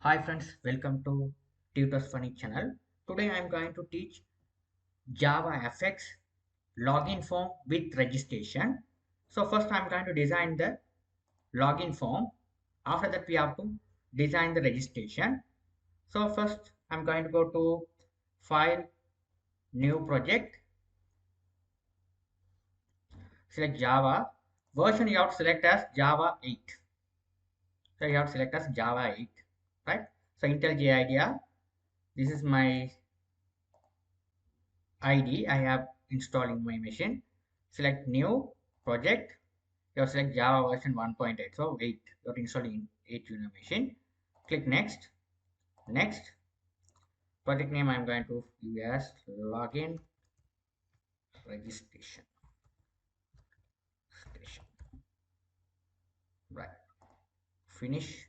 Hi friends, welcome to Tutors Funny channel. Today I am going to teach JavaFX login form with registration. So first I am going to design the login form. After that we have to design the registration. So first I am going to go to File, New Project, select Java. Version you have to select as Java 8. So you have to select as Java 8, right? So Intel J IDEA. This is my ID I have installed in my machine. Select new project. You select Java version 1.8. So 8. You are installing 8 in your machine. Click next. Next. Project name I am going to use as login registration. Right. Finish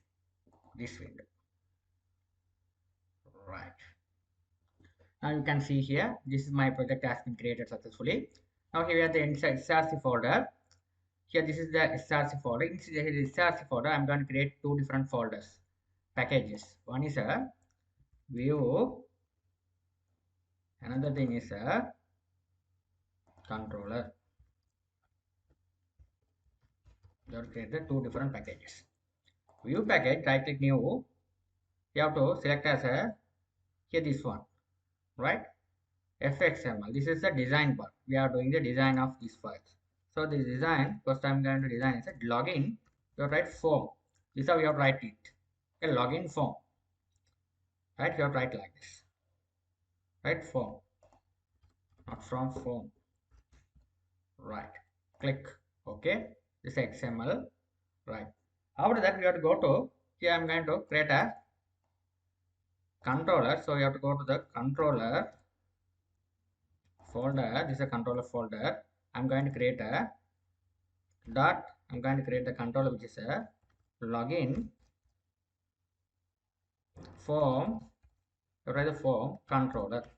this window. Right. Now you can see here. This is my project has been created successfully. Now here we are the inside SRC folder. Here this is the SRC folder. In the SRC folder, I'm going to create two different folders, packages. One is a view, another thing is a controller. You have to create the two different packages. View package, right click new. You have to select as a here this one, right? FXML. This is the design part. We are doing the design of these files. So the design, first I'm going to design is a login. You write form. This is how you have to write it. A login form. Right? You have to write like this. Right? Form. Not from form. Right. Click OK. This is XML. Right. After that, we have to go to here. I'm going to create a controller. So you have to go to the controller folder. This is a controller folder. I'm going to create a dot. I'm going to create the controller which is a login form. Write the form controller.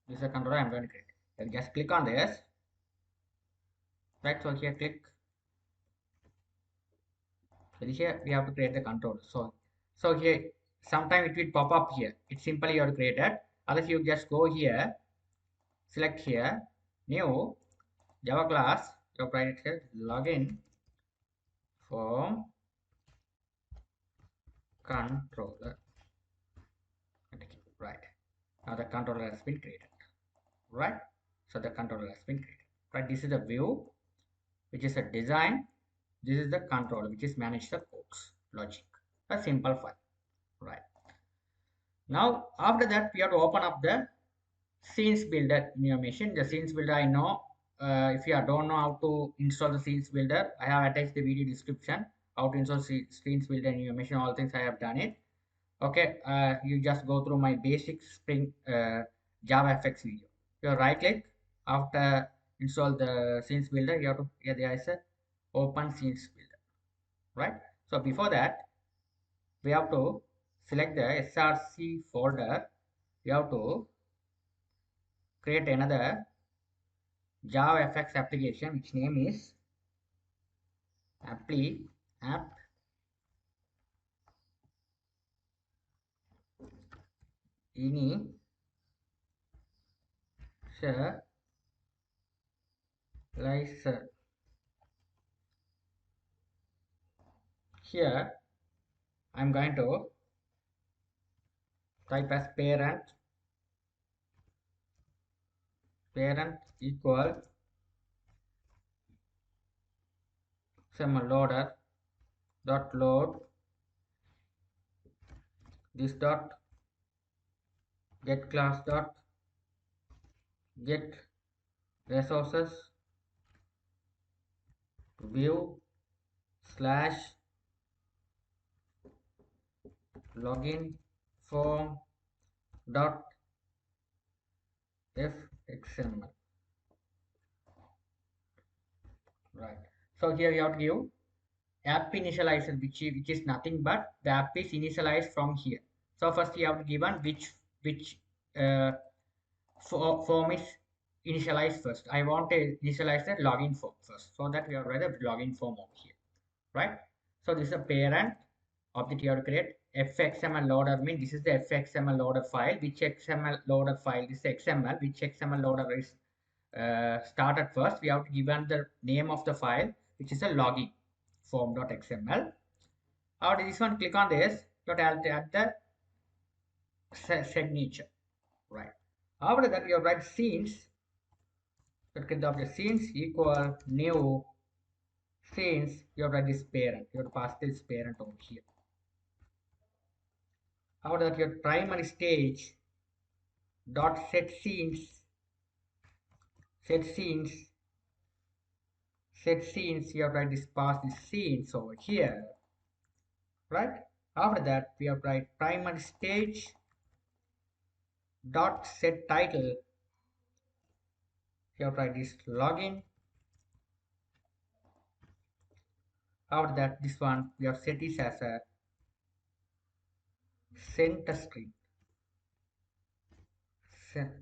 This is a controller I'm going to create. Then just click on this. Right. So here click. So here we have to create the controller. So here sometime it will pop up here. It's simply you have to create it. Unless you just go here, select here, new Java class. You have to write it here login form controller. Right. Now the controller has been created. Right. So the controller has been created. Right. This is the view, which is a design. This is the controller, which is manage the codes logic. A simple file. Right. Now after that we have to open up the scenes builder in your machine. The scenes builder I know. If you don't know how to install the scenes builder, I have attached the video description how to install scenes builder in your machine. All things I have done it. Okay, you just go through my basic Spring JavaFX video. You right click after install the scenes builder. You have to there is a open scenes builder, right? So before that, we have to select the SRC folder. You have to create another JavaFX application which name is app initializer. Here I'm going to type as parent equal some loader dot load this dot get class dot get resources view slash login form dot fxml. Right. So here you have to give app initializer which is nothing but the app is initialized from here. So first you have to give one which uh, form is initialized first. I want to initialize the login form first. So that we have read the login form over here. Right. So this is a parent object you have to create. fxml loader means this is the fxml loader file. Which xml loader file is xml? Which xml loader is started first? We have to give the name of the file, which is a login form.xml. After this one, click on this. You have to add the signature, right? After that, you write scenes. You get the object scenes equal new scenes. You have to write this parent. You have to pass this parent over here. After that, your primary stage dot set scenes, set scenes, set scenes. You have to write this pass the scenes over here, right? After that, we have to write primary stage dot set title. You have to write this login. After that, this one we have set this as a center screen.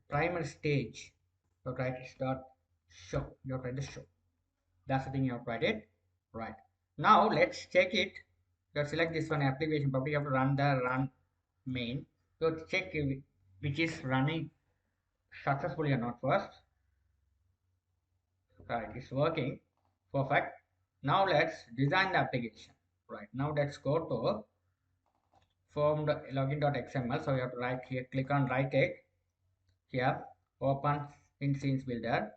Primary stage. You have to write this dot show. You have to write the show. That's the thing you have to write it. Right. Now let's check it. You have to select this one application property. You have to run the run main. You have to check which is running successfully or not first. Right, it's working. Perfect. Now let's design the application. Right, now let's go to form login.xml. So you have to right here, click on right click here, open in scenes builder.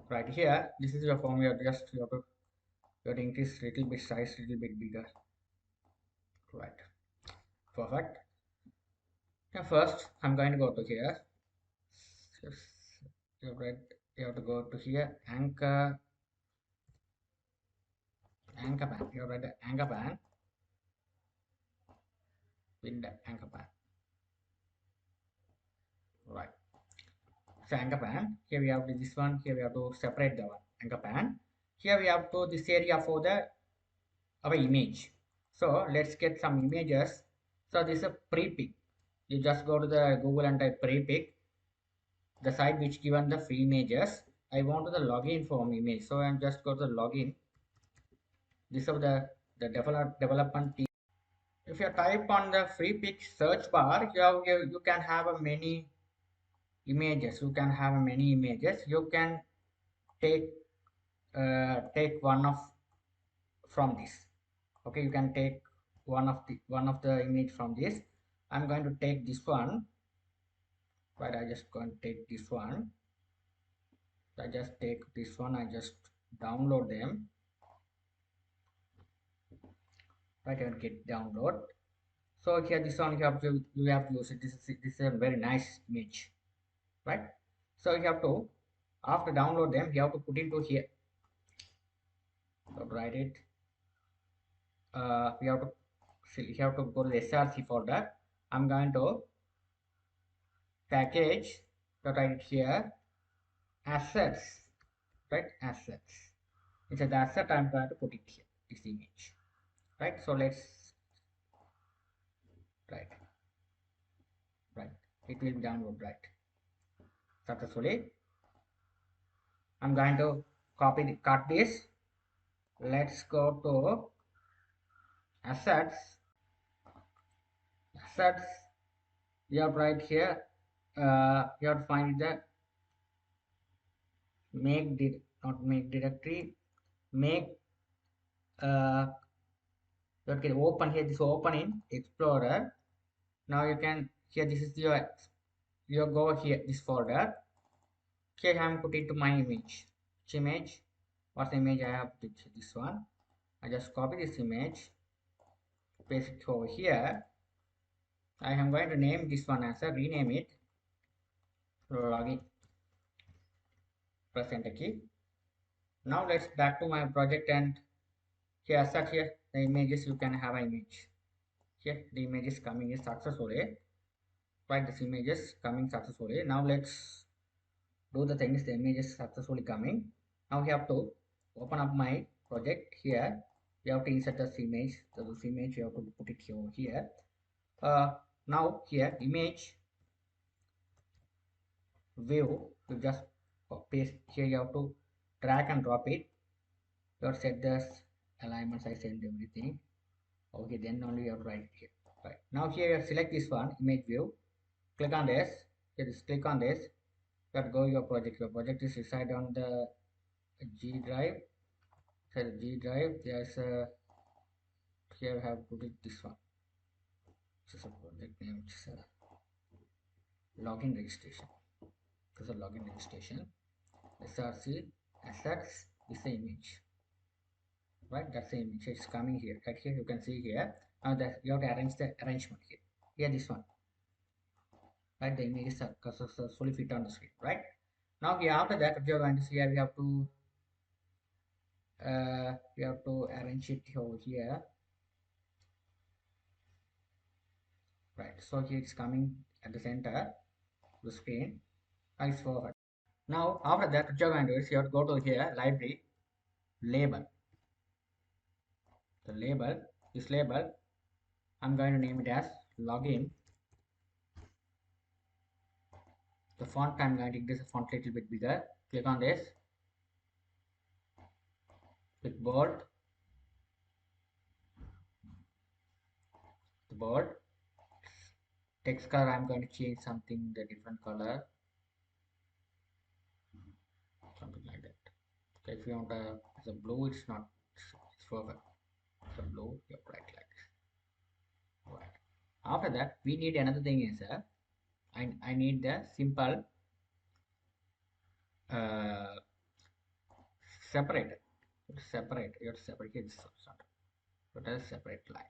Right here, this is your form. You have to increase little bit size, little bit bigger. Right, perfect. Now first, I'm going to go to here. You have to go to here, anchor pan. You have to write the anchor pan with the anchor pan. Right. So anchor pan. Here we have this one. Here we have to separate the anchor pan. Here we have to this area for the our image. So let's get some images. So this is a pre-pick. You just go to the Google and type pre-pick, the site which given the free images. I want to the login form image. So I'm just go to the login. This is the development team. If you type on the free pick search bar, you can have a many images. You can have many images. You can take take one of from this. Okay, you can take one of the image from this. I'm going to take this one. Right, I just going to take this one. I just take this one. I just download them. Right, I get download. So here this one you have to use it. This is a very nice image, right? So you have to after download them you have to put into here. So write it. We have to go to the src folder. I'm going to package. So write it here. Assets, right? Assets. Inside the asset, I'm going to put it here. This image, right? So let's right. It will download right successfully. I'm going to cut this. Let's go to assets. Assets. You have right here. You have to find the not make directory. Make you can open here. This open in Explorer. Now you can here. This is your you go here this folder. Here I am putting to my image. Which image? What image I have put? This one. I just copy this image, paste it over here. I am going to name this one as a rename it login. Press enter key. Now let's back to my project and here such here the images you can have an image. Here the image is coming is successfully. Right, this image is coming successfully. Now let's do the things. The image is successfully coming. Now we have to open up my project here. You have to insert this image. So this image you have to put it here. Now here image view. You just paste here. You have to drag and drop it. You have set this alignment size and everything. Okay, then only you have to write it here. Right. Now here you select this one, image view. Click on this. Here is click on this. You have to go your project. Your project is reside on the G drive. So the G drive, there's a here I have put it this one. This is a project name, which is a login registration. This is a login registration. SRC assets is the image. Right, that's the image. It's coming here. Right here you can see here. Now that you have to arrange the arrangement here. Here this one. Right, the image is successfully fit on the screen. Right. Now here after that, what you're going to see here, we have to arrange it over here. Right, so here it's coming at the center of the screen. Nice, forward. Now after that, what you're going to do is you have to go to here, library, label. The label, this label, I'm going to name it as login. The font, I'm going to increase the font a little bit bigger. Click on this. With bold. The bold. Text color, I'm going to change something, the different color. Something like that. Okay, if you want the blue, it's not, it's perfect. The blue, you write like this. Right. After that, we need another thing is I need the simple uh, separator. Separate. You have to separate it. Put a separate line.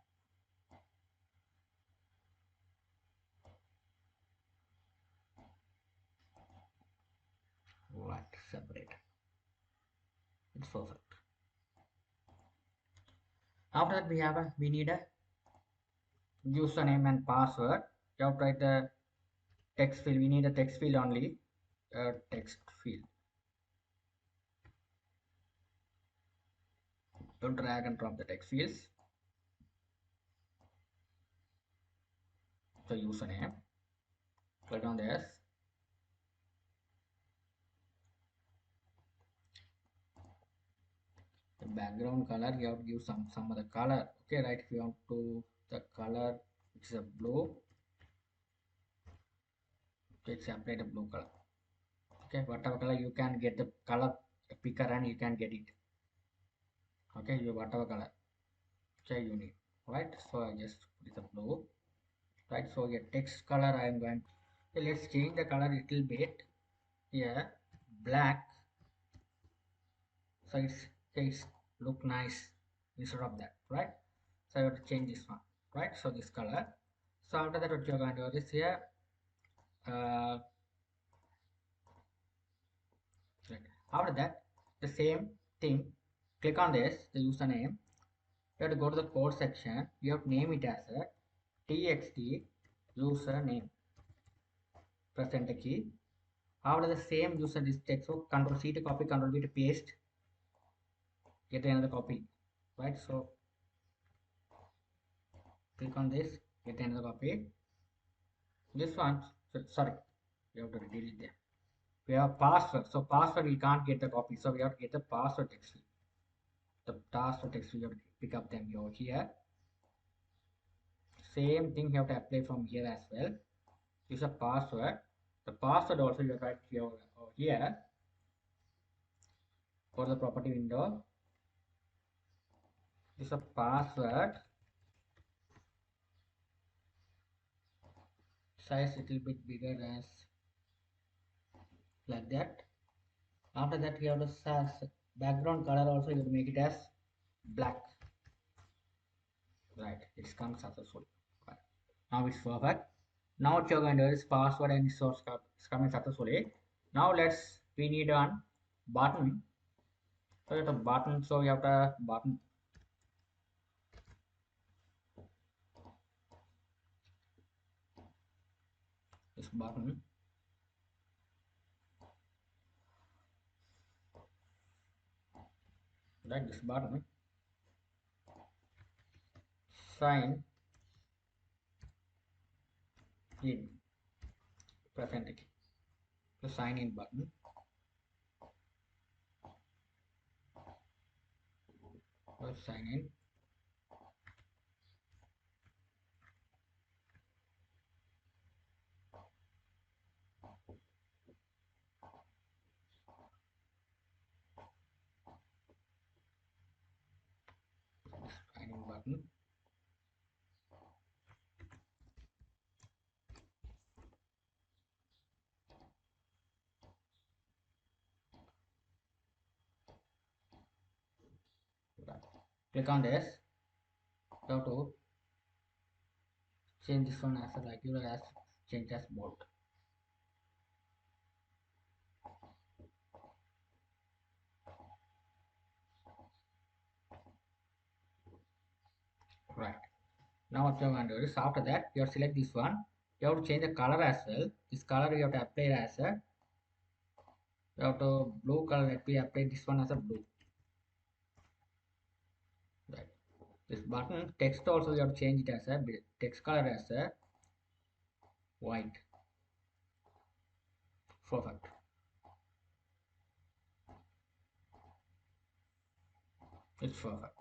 Right. Separate. It's perfect. After that, we need a username and password. You have to write the text field. We need a text field only. Text field. Don't drag and drop the text fields. The username. Click on this. The background color, you have to give some other color. Okay, right? If you want to the color, which is a blue, let's apply the blue color. Okay, whatever color you can get the color picker and you can get it. Okay, you whatever color. Okay, you need. Right, so I just put the blue. Right, so your text color I am going. Okay, let's change the color a little bit. Here, black. So it's look nice instead of that, right? So I have to change this one, right? So this color. So after that, what you're going to do is here. Uh, right. After that, the same thing. Click on this, the username. You have to go to the code section. You have to name it as a txt username. Press enter key. After the same user this text, so Control C to copy, Control V to paste. Get another copy, right? So click on this, get another copy. This one, sorry, you have to delete there. We have password, so password we can't get the copy, so we have to get the password text field. The password text field, you have to pick up them over here. Same thing you have to apply from here as well. Use a password. The password also you write here over here for the property window. Use a password. Size little bit bigger as like that. After that we have the background color also you have to make it as black. Right, it's come successful. Right. Now it's perfect. Now what you're going to do is password and source is coming successfully. Now we need one button. So you have a button, so you have a button. This button. Like this button. Sign in. Press enter key. The sign in button. Let's sign in. Sign in button. Right. Click on this. You have to change this one as a regular as change as bold. Right. Now what you are going to do is after that you have to select this one. You have to change the color as well. This color you have to apply as a, you have to blue color. Let me apply this one as a blue. Right. This button text also you have to change it as a text color as a white. Perfect. It's perfect.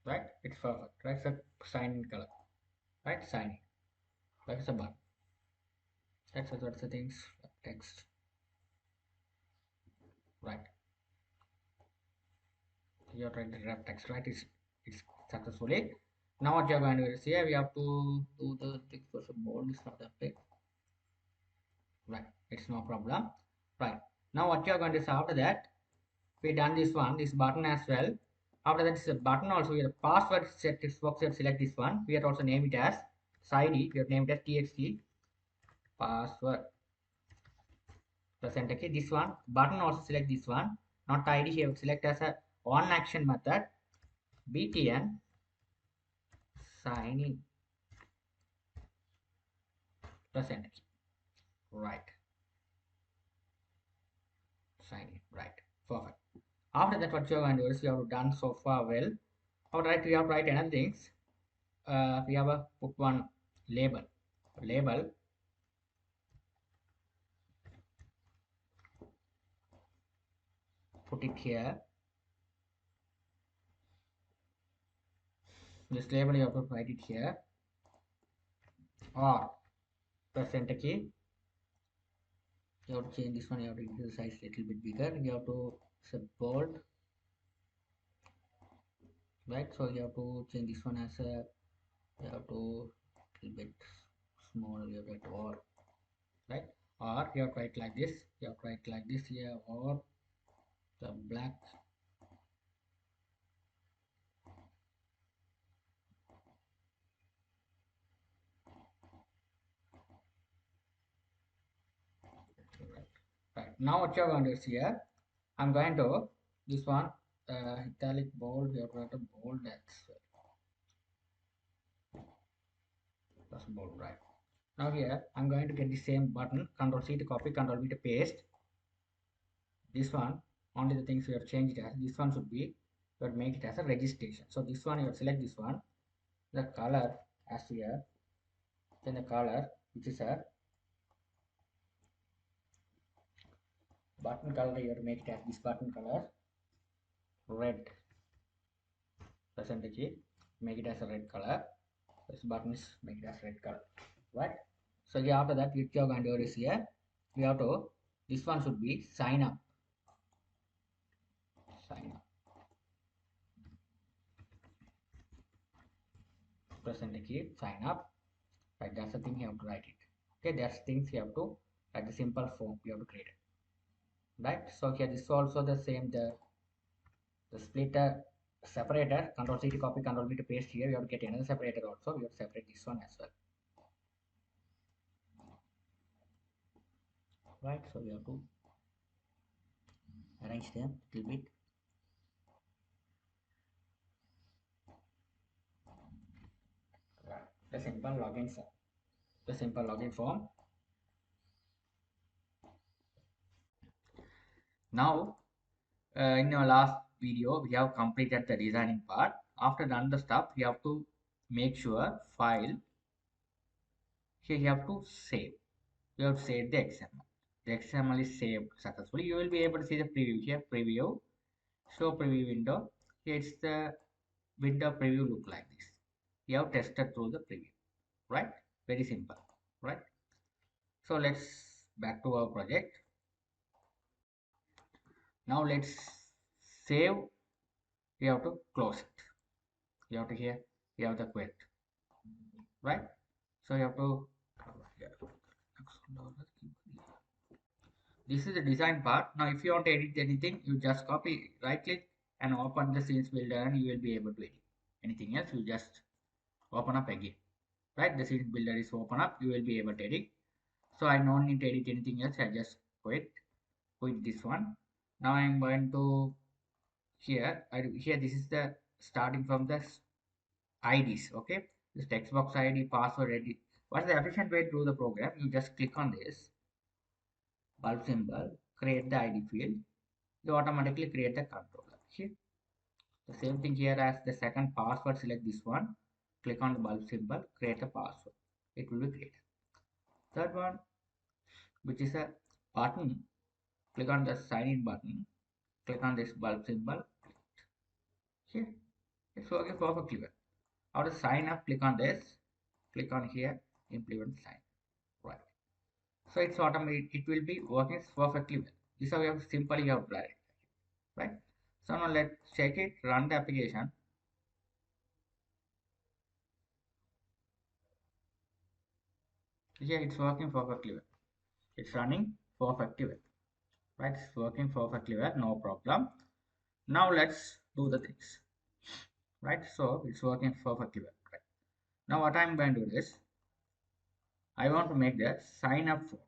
Right? It's perfect. Right? It's a sign in color. Right? Sign in. That's a button. That's what the things text. Right. You're trying to grab text, right? It's successfully. Now what you're going to do is here we have to do the text for some bold is not update. Right, it's no problem. Right. Now what you're going to do is after that we done this one, this button as well. After that, this button also we have password set this box, we have select this one. We have also name it as ID, we have named it as txt password plus enter key. This one button also select this one, not ID, here we select as a on action method btn sign in plus enter key. Right, sign in. Right, perfect. After that what you're going to do is you have done so far well. Alright, we have to write another things. We have a put one label, put it here. This label you have to write it here, or press enter key. You have to change this one, you have to increase the size a little bit bigger. You have to set bold, right? So you have to change this one as a, you have to little bit small, you have to or, right? Or you have to write like this, you have to write like this here, or the black. Right. Now what you're going to see here, I'm going to this one italic bold, you have to write a bold X. That's bold, right? Now here I'm going to get the same button, Control C to copy, Control V to paste. This one, only the things we have changed it as, this one should be, you have make it as a registration. So this one you have select this one, the color as here, then the color which is a button color, you have to make it as this button color, red, percentage, make it as a red color. This button is make it as red color, right? So yeah, after that what you are going to do is here, we have to, this one should be sign up, sign up. Press enter key, sign up. Right, that's the thing you have to write it. Okay, that's things you have to write, the simple form you have to create it. Right, so here this is also the same, the splitter separator, Control C to copy, Control V to paste. Here you have to get another separator also, we have to separate this one as well. Right, so we have to arrange them a little bit. Right, the simple login form, the simple login form. Now in our last video we have completed the designing part. After done the stuff, you have to make sure file, here you have to save, you have to save the XML. The XML is saved successfully. You will be able to see the preview here, preview, show preview window. Here it's the window preview look like this. You have tested through the preview, right? Very simple, right? So let's back to our project. Now let's save. You have to close it. You have to here. You have the query, right? So you have to. This is the design part. Now, if you want to edit anything, you just copy, right click, and open the scenes builder, and you will be able to edit. Anything else, you just open up again. Right? The scenes builder is open up. You will be able to edit. So I don't need to edit anything else. I just quit this one. Now I'm going to here. Here this is the starting from the IDs. Okay, this text box ID, password ID. What's the efficient way to do the program? You just click on this bulb symbol, create the ID field. You automatically create the controller. Here, the same thing here as the second password. Select this one. Click on the bulb symbol, create a password. It will be created. Third one, which is a button. Click on the sign in button. Click on this bulb symbol. Here, it's working perfectly well. How to sign up? Click on this. Click on here. Implement sign. Right. So it's automatic. It will be working perfectly well. This is how you have simply you have applied it. Right. So now let's check it. Run the application. Yeah, it's working perfectly well. It's running perfectly well. Right. It's working perfectly well. No problem. Now let's do the things. Right. So it's working perfectly well. Right. Now what I'm going to do is I want to make the sign up form.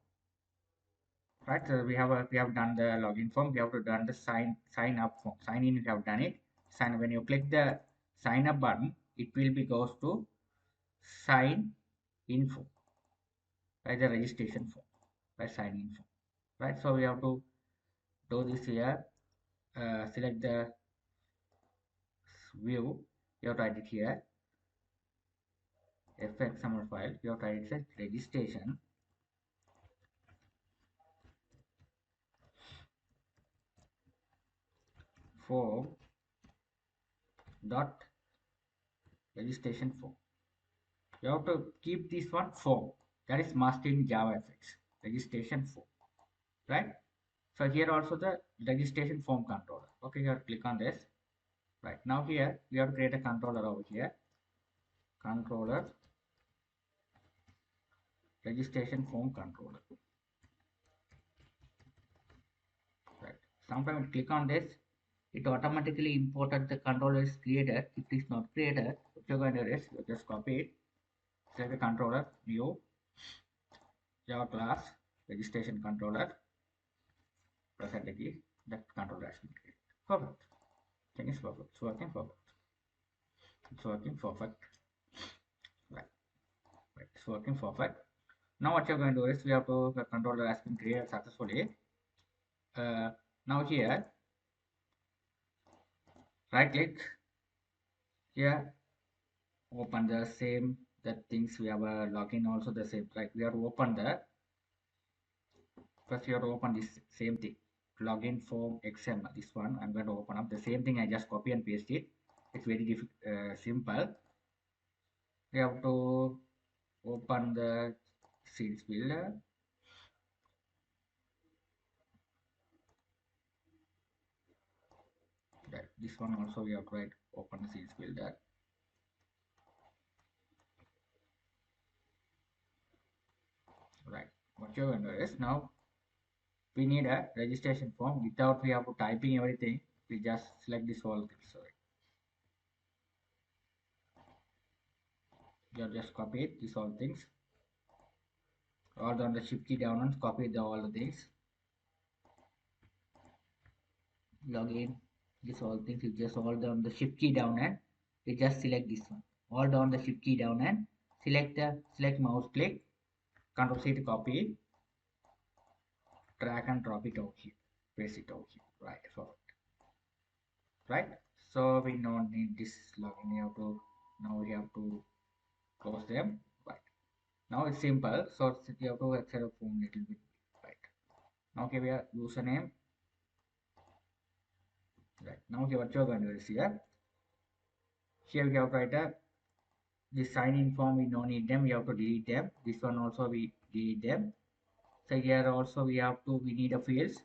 Right, so we have done the login form. We have to done the sign up form. Sign in, we have done it. Sign when you click the sign up button, it will be goes to sign in form, right? The registration form, right? Sign in form, right? So we have to do this here. Select the view. You have to write it here. FXML file. You have to write it registration form dot registration form. You have to keep this one form. That is must in JavaFX registration form, right? So here also the registration form controller. Okay, here click on this. Right now here we have to create a controller over here. Controller registration form controller. Right. Sometimes click on this. It automatically imported the controller is created. If it is not created, what you're going to do is you just copy it. Select the controller, new Java class registration controller. Press enter key. That controller has been created. Perfect. Thing is perfect. It's working perfect. It's working perfect. Right. Right. It's working perfect. Now what you're going to do is we have to the controller has been created successfully. Now here right click here, open the same the things we have login also the same, right? We have to open the first you have to open this same thing, login form XML. This one I'm going to open up the same thing. I just copy and paste it. It's very simple. We have to open the scenes builder. Right. This one also we have to write open the scenes builder. Right. What you're going to do is now we need a registration form. Without we have to typing everything, we just select this whole thing. So you just copy it, these all things, or on the shift key down and copy all the things, login, this all things. You just hold down the shift key down and you just select this one. Hold down the shift key down and select mouse click, Control C to copy it, drag and drop it over here, paste it over here. Right, so right. So we don't need this login. We have to now we have to close them. Right. Now it's simple. So you have to extend a form little bit. Right. Now give a username. Right. Now here what you're going to do is here. Here we have to write the sign in form, we don't need them, we have to delete them. This one also we delete them. So here also we need a fields.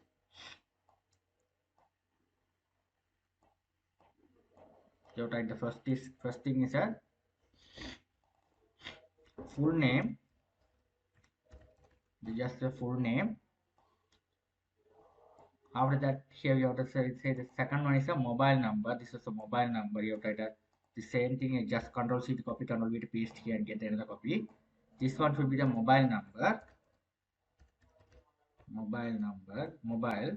You have to write the first thing is a full name, just the full name. After that, here you have to say the second one is a mobile number. This is a mobile number. You have to write the same thing, just control C to copy, control V to paste here and get another copy. This one should be the mobile number. Mobile.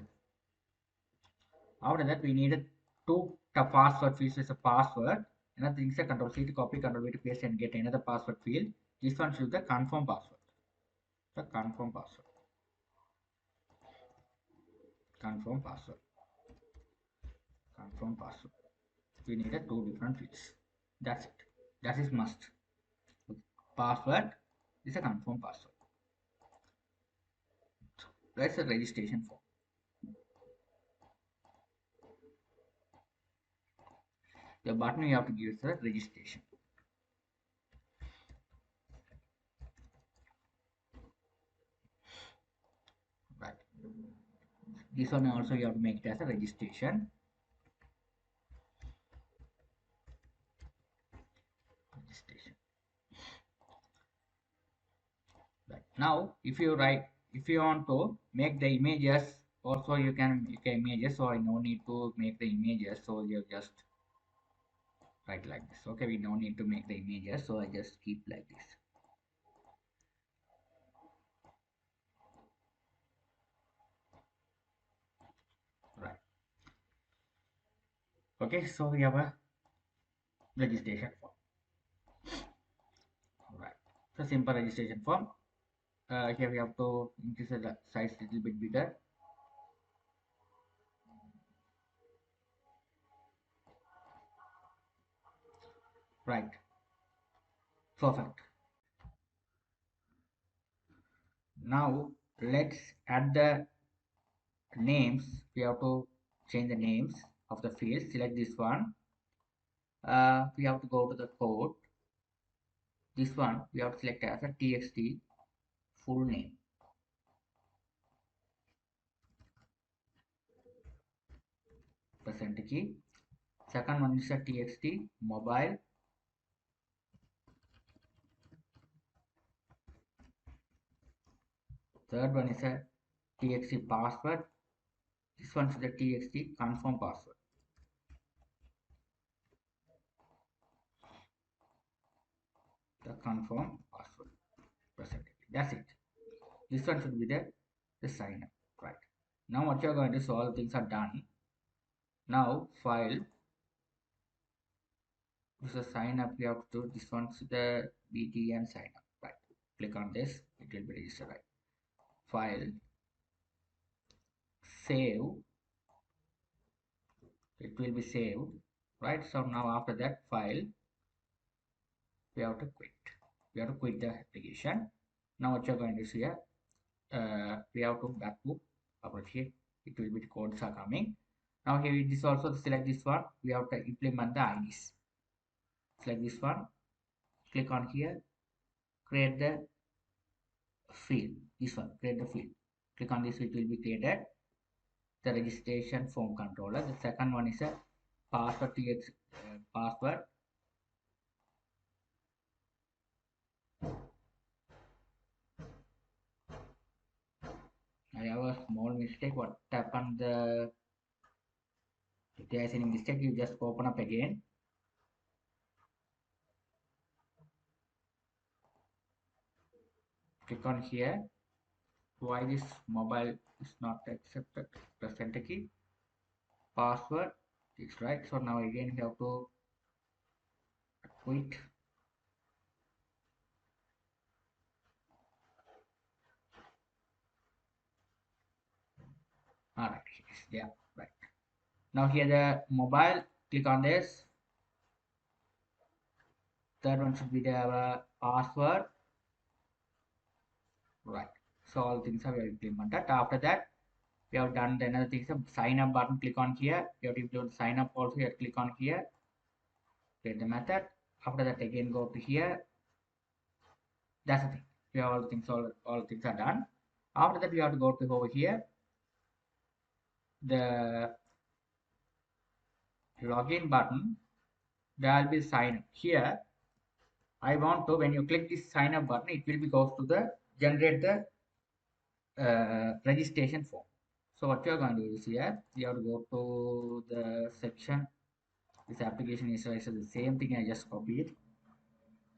After that, we needed the password field is a password. Another thing is a control C to copy, control V to paste and get another password field. This one should be the confirm password. The confirm password. Confirm password. Confirm password. We needed two different fields. That's it. That is must. Password is a confirm password. That's a registration form. The button you have to give is the registration. Right. This one also you have to make it as a registration. Registration. Right. Now, if you want to make the images, also you can make images. So I no need to make the images. So you just write like this. Okay, we don't need to make the images. So I just keep like this. Right. Okay, so we have a registration form. Right. So simple registration form. Here we have to increase the size a little bit bigger. Right. Perfect. Now let's add the names. We have to change the names of the fields. Select this one. We have to go to the code. This one we have to select as a txt full name. Press enter key. Second one is a txt mobile. Third one is a txt password. This one is the txt confirm password. The confirm password. Press enter key. That's it. This one should be the sign up. Right. Now what you're going to do, so all things are done. Now file. This is sign up. We have to do this one's the btn sign up. Right. Click on this. It will be registered. Right. File. Save. It will be saved. Right. So now after that file, we have to quit. We have to quit the application. Now what you're going to see here, we have to back to over here. It will be the codes are coming. Now here this also select this one. We have to implement the IDs. Select this one. Click on here. Create the field. This one. Create the field. Click on this. It will be created. The registration form controller. The second one is a password tx password. I have a small mistake. What happened? If there is any mistake, you just open up again. Click on here. Why this mobile is not accepted? Press enter key. Password. It's right. So now again you have to quit. Alright, yeah, right. Now here the mobile. Click on this. Third one should be the password. Right. So all things are implemented. After that, we have done the another thing. Sign up button. Click on here. You have to implement sign up also. You have to click on here. create the method. After that, again go to here. That's the thing. Here all things are done. After that, you have to go to over here, the login button. There will be sign up. Here, I want to, when you click this sign up button, it will be goes to the generate the registration form. So what you are going to do is here, you have to go to the section. This application is the same thing I just copied.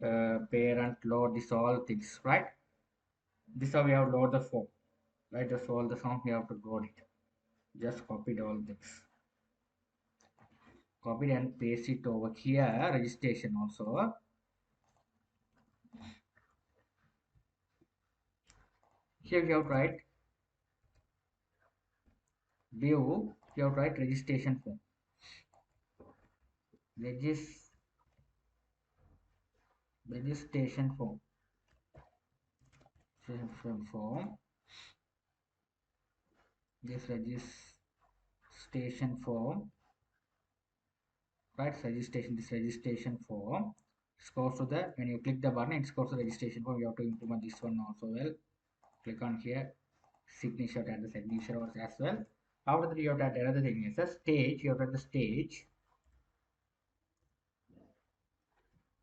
Parent load this all things, right? This how we have load the form, right? Just all the form we have to load it. Just copied all things. Copy and paste it over here. Registration also. Here we have to write view. We have to write registration form. Registration form. Form. This registration form. Right, registration. This registration form. It goes to the, when you click the button, it goes to the registration form. You have to implement this one also. Well, click on here. Signature and the signature as well. After that, you have to add another thing is a stage. You have to add the stage,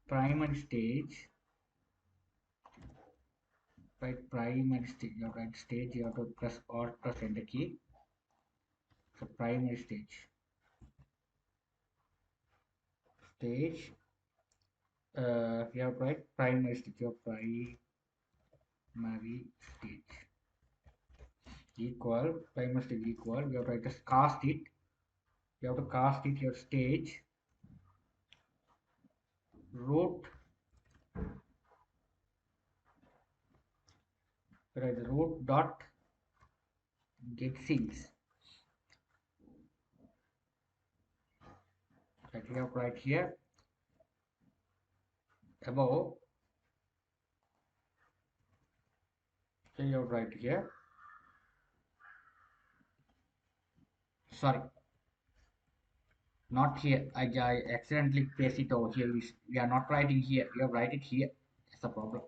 primary stage, right? Primary stage. You have to add stage. You have to press or press enter key. So primary stage, stage. You have to write primary stage. Your primary stage equal primary stage equal. You have to write just cast it. You have to cast it your stage root, right? Root dot get scenes, right? You have to write here above. So you have to write here, sorry, not here. I accidentally paste it over here. We are not writing here. You have to write it here. That's the problem.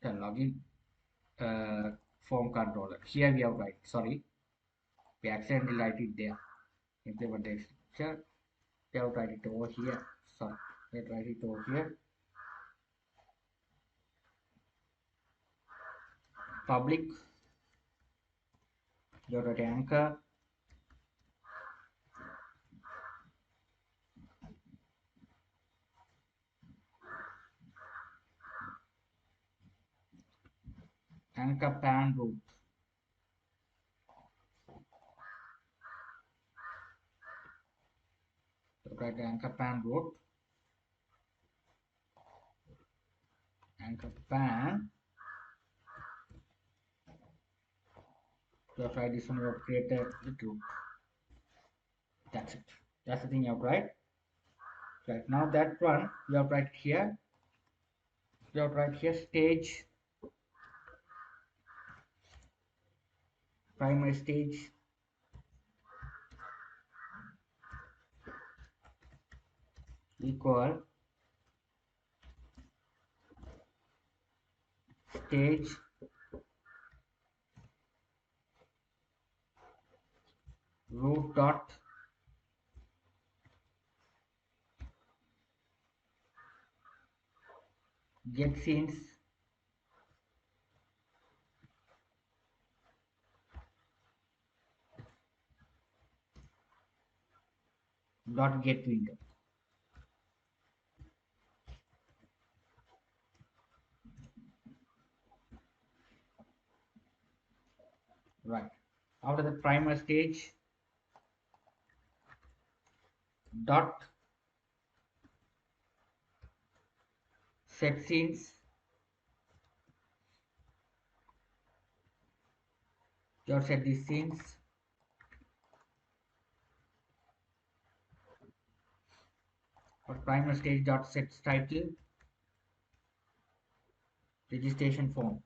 The login form controller. Here we have write. Sorry, we accidentally write it there. Implement the structure. We have to write it over here. Sorry, we have to write it over here. Public. You have to write anchor pan root. You write anchor pan root. Anchor pan. You have to write this one. You have created the root. That's it. That's the thing you have to write. Right now that one you have to write here. You have to write here stage, primary stage, equal stage root dot get scenes dot get window. Right. After the primary stage dot set scenes, you have set these scenes. For primary stage dot set title, registration form.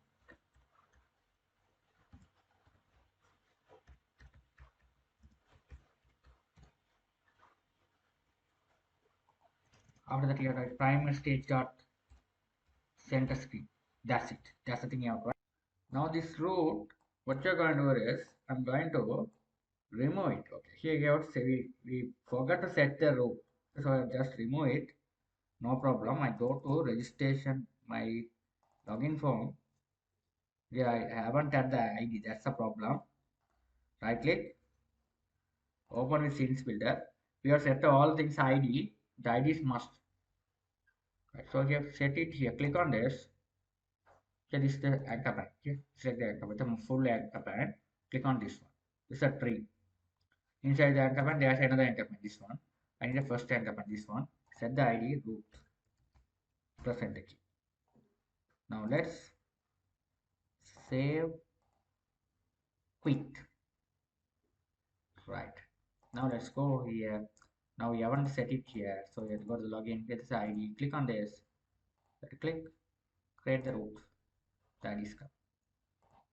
After that, you have to write primary stage dot center screen. That's it. That's the thing you have to write. Now this root, what you're going to do is, I'm going to remove it. Okay, here you have to say we forgot to set the root, so I just remove it. No problem. I go to registration, my login form. Yeah, I haven't had the ID. That's the problem. Right click, open with scenes builder. We have set all things ID. The ID is must. Right, so you have set it here. Click on this. Here is the anchor band. Here, select the anchor band, the full anchor band. Click on this one. This is a tree. Inside the anchor band, there's another anchor band. This one. I need the first anchor band. This one. Set the ID root. Press enter key. Now let's save quick. Right. Now let's go here. Now we haven't set it here, so we have to go to the login, get this ID, click on this, click, create the root. The ID is come.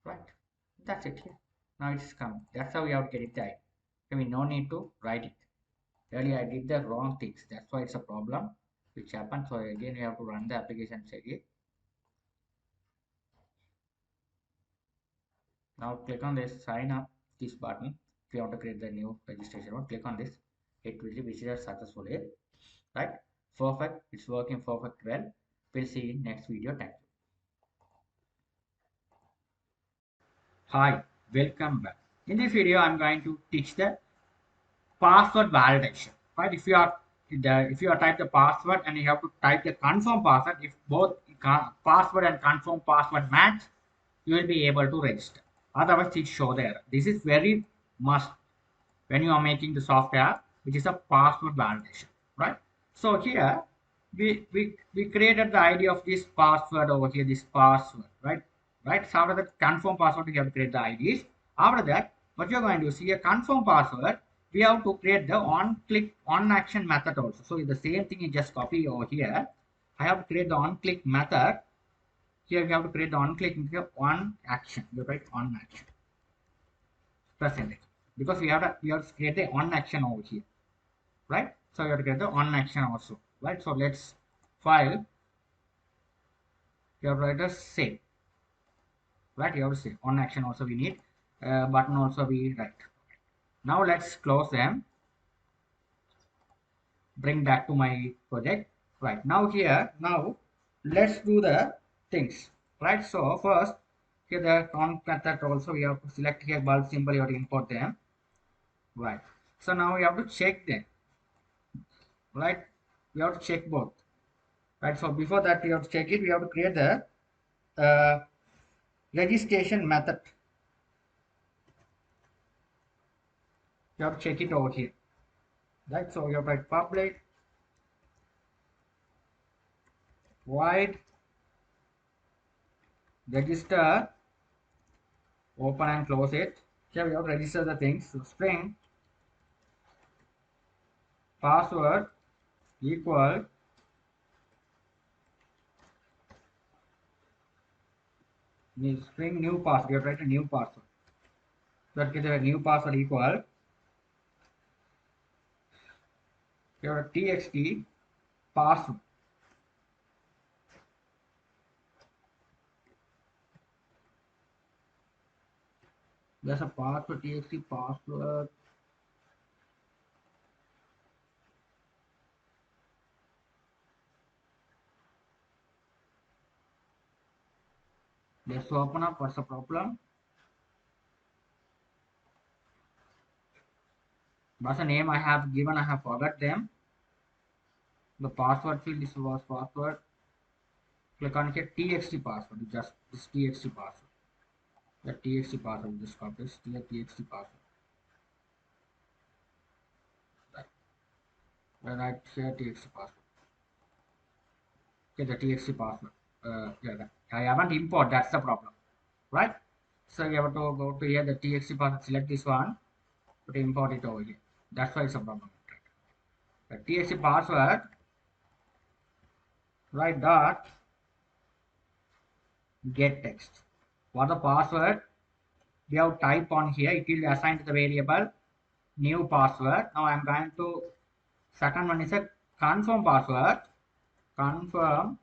Right. That's it here. Now it's come. That's how we have to get it the ID. Okay, we no need to write it. Earlier I did the wrong things. That's why it's a problem which happened. So again we have to run the application again. Now click on this sign up this button. If you want to create the new registration one, click on this. It will be visited successfully. Right? Perfect. It's working perfect well. We'll see you in next video. Thank you. Hi, welcome back. In this video, I'm going to teach the password validation. Right? If you are type the password and you have to type the confirm password, if both password and confirm password match, you will be able to register. Otherwise, it show there. This is very must when you are making the software, which is a password validation, right? So here we created the ID of this password over here, this password, right. So after that confirm password, we have to create the IDs. After that, what you're going to see a confirm password, we have to create the on action method also. So the same thing you just copy over here. I have to create the on click method. Here we have to create the on click on action. You write on action. Percentage, because we have to create the on action over here, right? So we have to get the on action also, right? So let's file. You have to write a save, right? You have to save on action also. We need button also we write. Now let's close them. Bring back to my project. Right now here, now let's do the things, right? So first here the count method also we have to select here bulb symbol. You have to import them, right? So now we have to check them, right? We have to check both. Right, so before that we have to check it, we have to create the registration method. You have to check it over here, right? So you have to write public void register, open and close it. Here we have to register the things. So string password equal string new password. You have to write a new password. So get a new password equal. You have a txt password. There's a password txt password. Let's open up. What's the problem? What's the name I have given? I have forgot them. The password field is was password. Click on here txt password. Just this txt password. The txt password. Just copy this txt password. Right. Then I share txt password. Okay, the txt password. Yeah, I haven't import. That's the problem, right? So you have to go to here the txt password. Select this one. To import it over here. That's why it's a problem. The txt password. Right dot get text. For the password, we have type on here. It will assign to the variable new password. Now I'm going to second one is a confirm password, confirm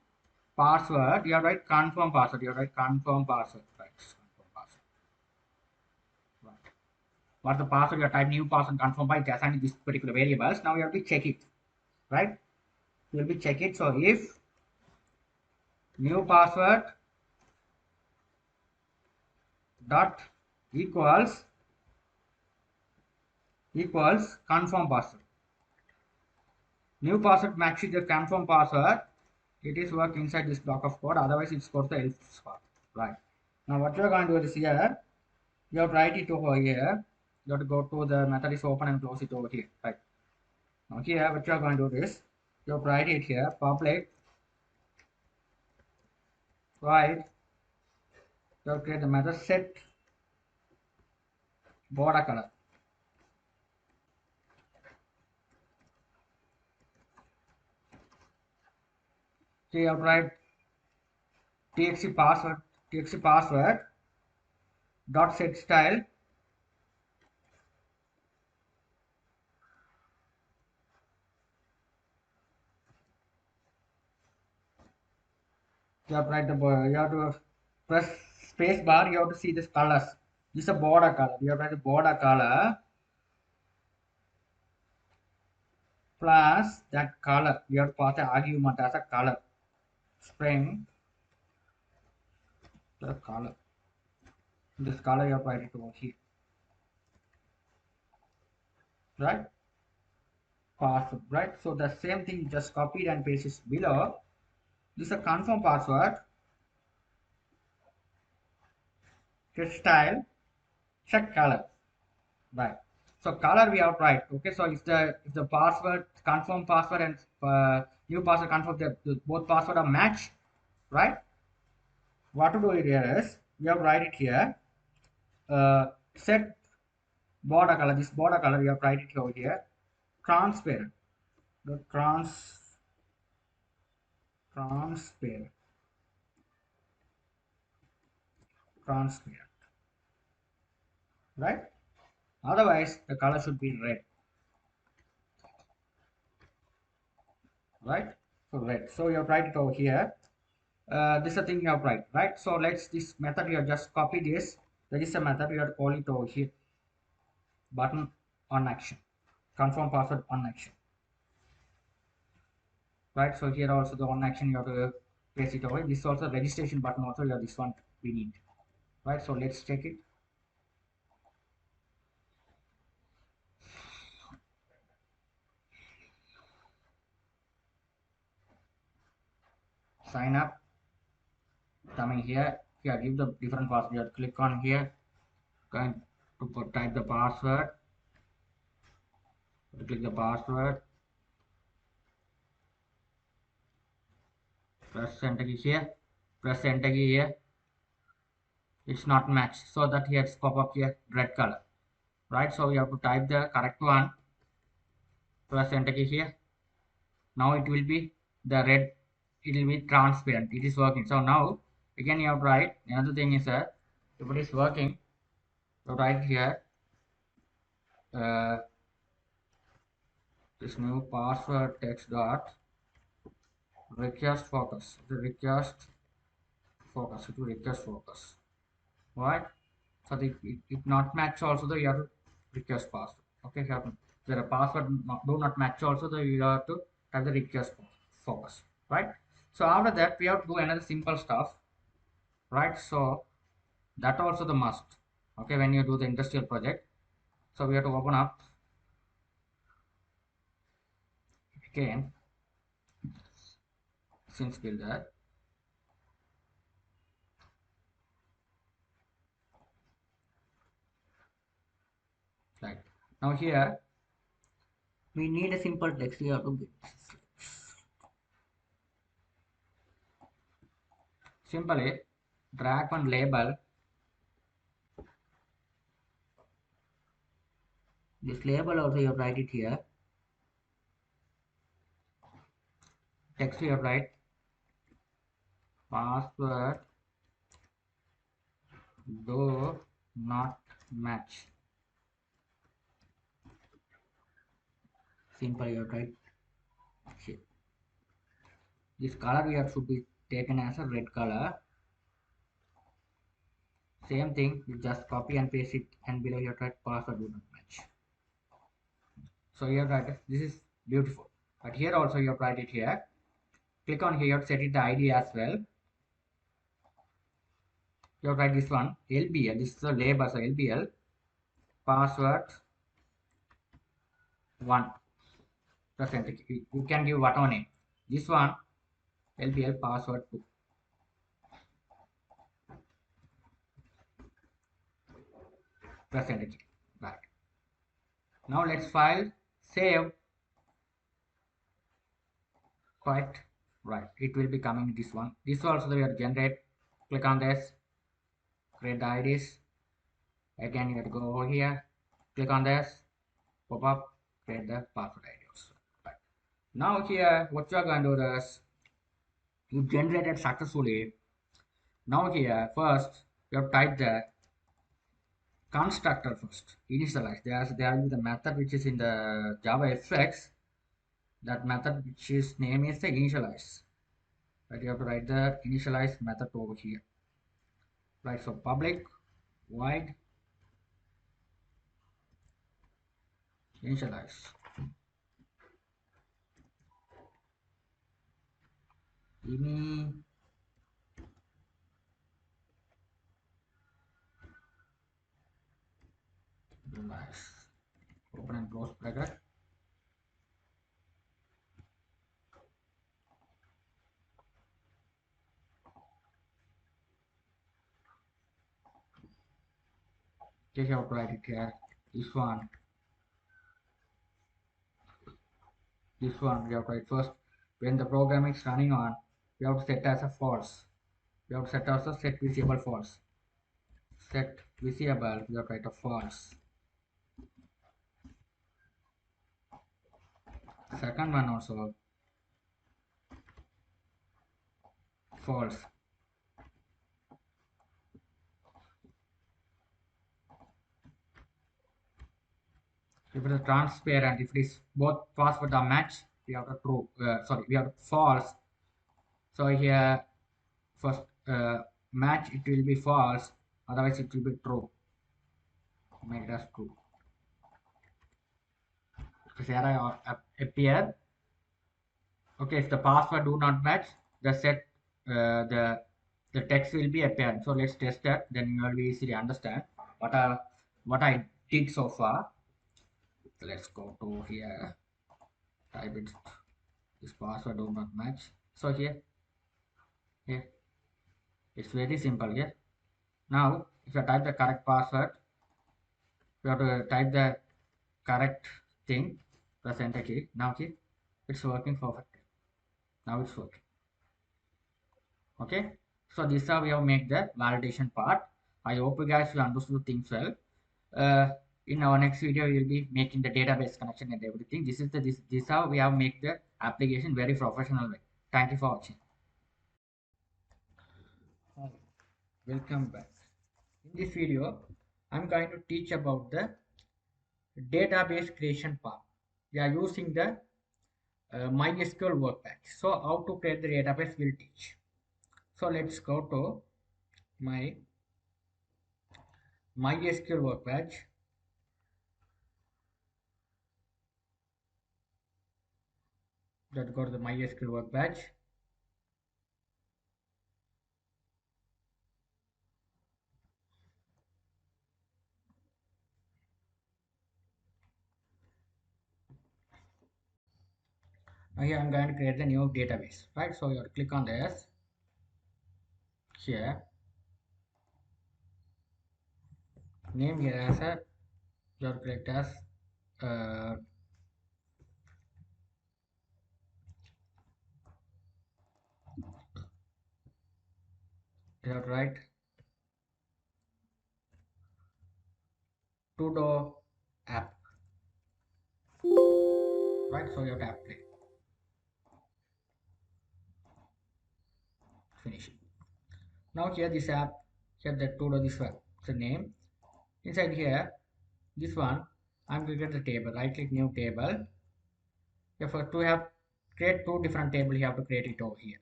password, you have write confirm password, you have write confirm password, right? Confirm password. Right. What's the password? You type new password confirm by assigning this particular variables. Now you have to check it, right? You will be check it. So if new password dot equals confirm password. New password matches the confirm password. It is work inside this block of code. Otherwise, it's got the else path. Right. Now, what you are going to do is here. You have to write it over here. You have to go to the method is open and close it over here. Right. Now here, what you are going to do is you have to write it here. Public void. You have to create the method set border color. So you have to write txt password dot set style. You have to write the you have to press space bar. You have to see this colors. This is a border color. You have to write the border color plus that color. You have to pass the argument as a color. String the color. This color you have to write it over here. Right? Password. Right? So the same thing just copied and pasted below. This is a confirm password. Set style. Check color. Right. So color we have to write. Okay. So if the password confirm password and new password confirm the both password are match, right? What to do here is we have to write it here. Set border color. This border color you have to write it over here. Transparent. The transparent. Transparent. Right? Otherwise the color should be red. Right? So red. So you have to write it over here. This is the thing you have to write, right? So let's this method you have just copy this. Register method you have to call it over here. Button on action. Confirm password on action. Right? So here also the on action you have to paste it over. This is also registration button also you have this one we need. Right? So let's check it. Sign up. Coming here. Here give the different password. You have to click on here. Going to type the password. Click the password. Press enter key here. Press enter key here. It's not matched. So that here it's pop up here red color. Right? So you have to type the correct one. Press enter key here. Now it will be the red. It will be transparent. It is working. So now again you have to write. Another thing is that if it is working, you write here this new password text dot request focus. The request focus. It will request focus. Right? So it not match also the you have to request password. Okay, happen. The password do not match also the you have to have the request focus. Right? So after that we have to do another simple stuff. Right? So that also the must. Okay, when you do the industrial project. So we have to open up again since builder. Right. Now here we need a simple text. We have to simply drag one label. This label also you have write it here. Text you have write password do not match. Simple you have write Here. This color here should be taken as a red color. Same thing, you just copy and paste it, and below here write password do not match. So here write this is beautiful, but here also you write it here. Click on here, set it the ID as well. You write this one LBL. This is the label, so LBL password 1. You can give whatever name. This one LBL password 2. Press enter key. Right. Now let's file, save. Quite right. It will be coming this one. This also will generate. Click on this. Create the IDs. Again, you have to go over here. Click on this. Pop up. Create the password ID also. Right. Now here, what you are going to do is you generated successfully. Now here, first you have typed the constructor first. Initialize. There will be the method which is in the JavaFX. That method which is name is the initialize. Right, you have to write the initialize method over here. Right, so public void initialize. Initialize. Open and close bracket. Just have to write it here. This one we have to write first. When the program is running on, we have to set as a false. We have to set also set visible false. Set visible, we have to write a false. Second one also false. If it is transparent, if it is both password are match, we have to true. We have to false. So here first match it will be false, otherwise it will be true. Make it as true. Because error appear. Okay, if the password do not match, the set the text will be appearing. So let's test that. Then you will easily understand what I did so far. Let's go to here. Type it. This password do not match. So here it's very simple here. Now if you type the correct password, you have to type the correct thing. Press enter key. Now here it's working perfectly. Now it's working. Okay, so this is how we have make the validation part. I hope you guys will understood things well. In our next video we will be making the database connection and everything. This how we have make the application very professional way. Thank you for watching. Hi, welcome back. In this video I'm going to teach about the database creation part. We are using the MySQL workbench. So how to create the database we'll teach. So let's go to my MySQL workbench. Let's go to the MySQL workbench. Now here I'm going to create the new database, right? So you have to click on this here. Name here as a you have to click as you have to write to app, right? So you have to apply. Finish it. Now here this app, here the to this one, the name. Inside here, this one, I'm going to get the table. Right click new table. Here first to have create two different tables. You have to create it over here.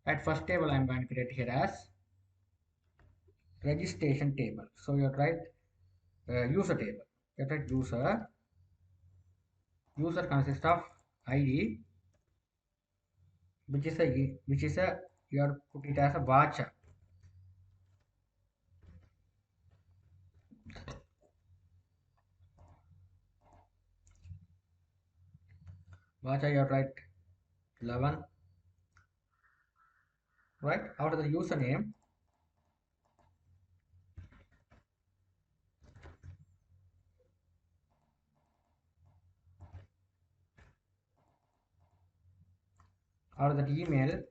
Right, first table I'm going to create here as registration table. So you write user table. You write user. User consists of ID, which is a you have to put it as a varchar. Varchar you have to write 11. Right, after the username, after that email,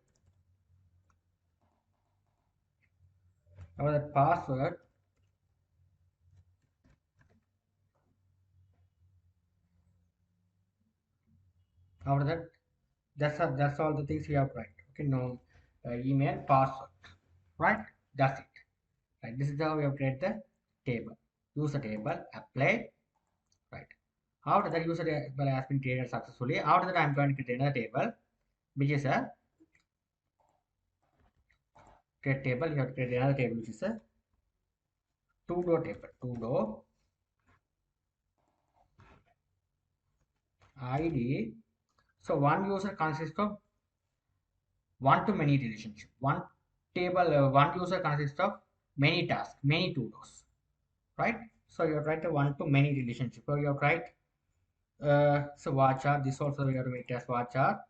after that password, after that that's all the things you have to write. Okay, no email, password. Right, that's it. Right, this is how we have created the table. User table, apply. Right, after that user table has been created successfully. After that I'm going to create another table, which is a create table. You have to create another table, which is a to-do table. To-do ID. So one user consists of one to many relationship. One table, one user consists of many tasks, many to-dos, right? So you write a one to many relationship. So you write so varchar. This also you have to make it as varchar.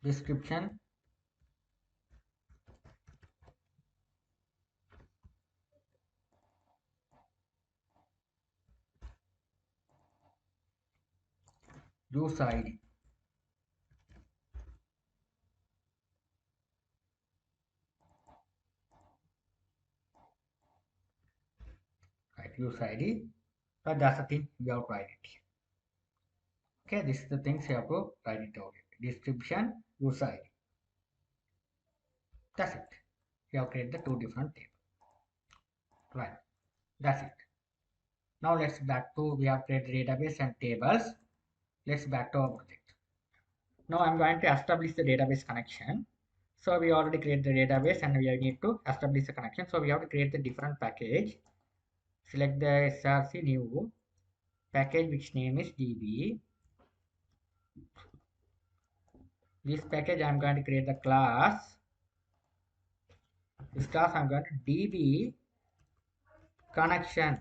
Description. Use ID. Right, use ID. But that's the thing you have to write it. Okay, this is the things you have to write it over. Description, use ID. That's it. You have created the two different tables. Right. That's it. Now let's back to we have created database and tables. Let's back to our project. Now I'm going to establish the database connection. So we already create the database and we need to establish the connection. So we have to create the different package. Select the src new package which name is db. This package I'm going to create the class. This class I'm going to db connection.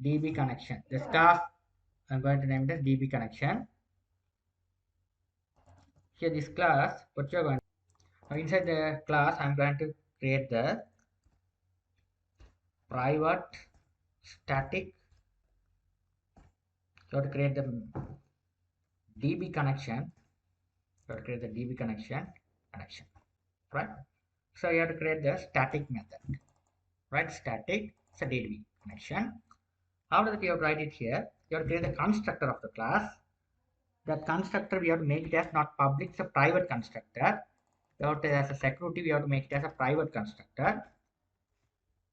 DB connection. This class I'm going to name it as DB connection. Here this class, what you're going to, inside the class I'm going to create the private static. You have to create the DB connection. You have to create the DB connection, right? So you have to create the static method, right? Static, it's a DB connection. After that you have to write it here. You have to create the constructor of the class. That constructor we have to make it as not public, it's a private constructor. We have to, as a security, we have to make it as a private constructor.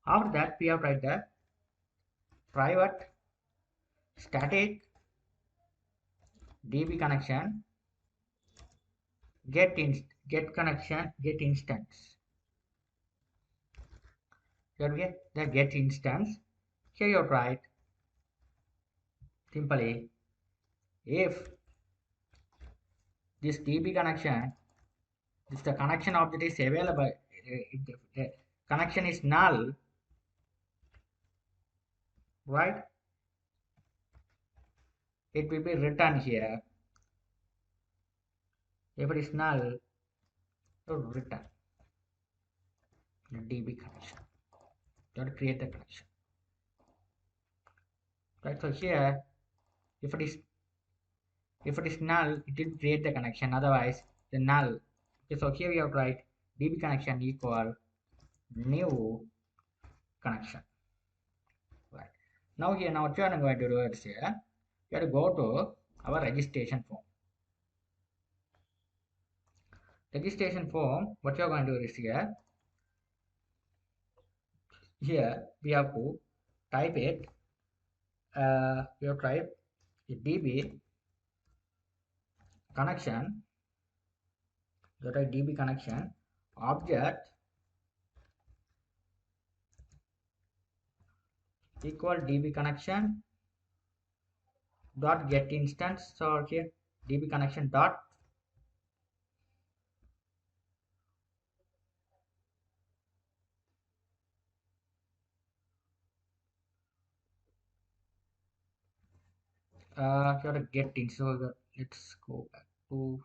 After that, we have to write the private static DB connection get connection get instance. Here we get the get instance. Here you write simply if this DB connection, if the connection object is available, if the connection is null, right? It will be written here. If it is null, it will return the DB connection. You have to create the connection. Right, so here if it is null, it will create the connection, otherwise the null. Okay, so here we have to write DB connection equal new connection. Right, now here now what you are going to do is here you have to go to our registration form. registration form, what you're going to do is here we have to type it, we have type db connection, db connection object equal db connection dot get instance. So here db connection dot you have to get in. So let's go back to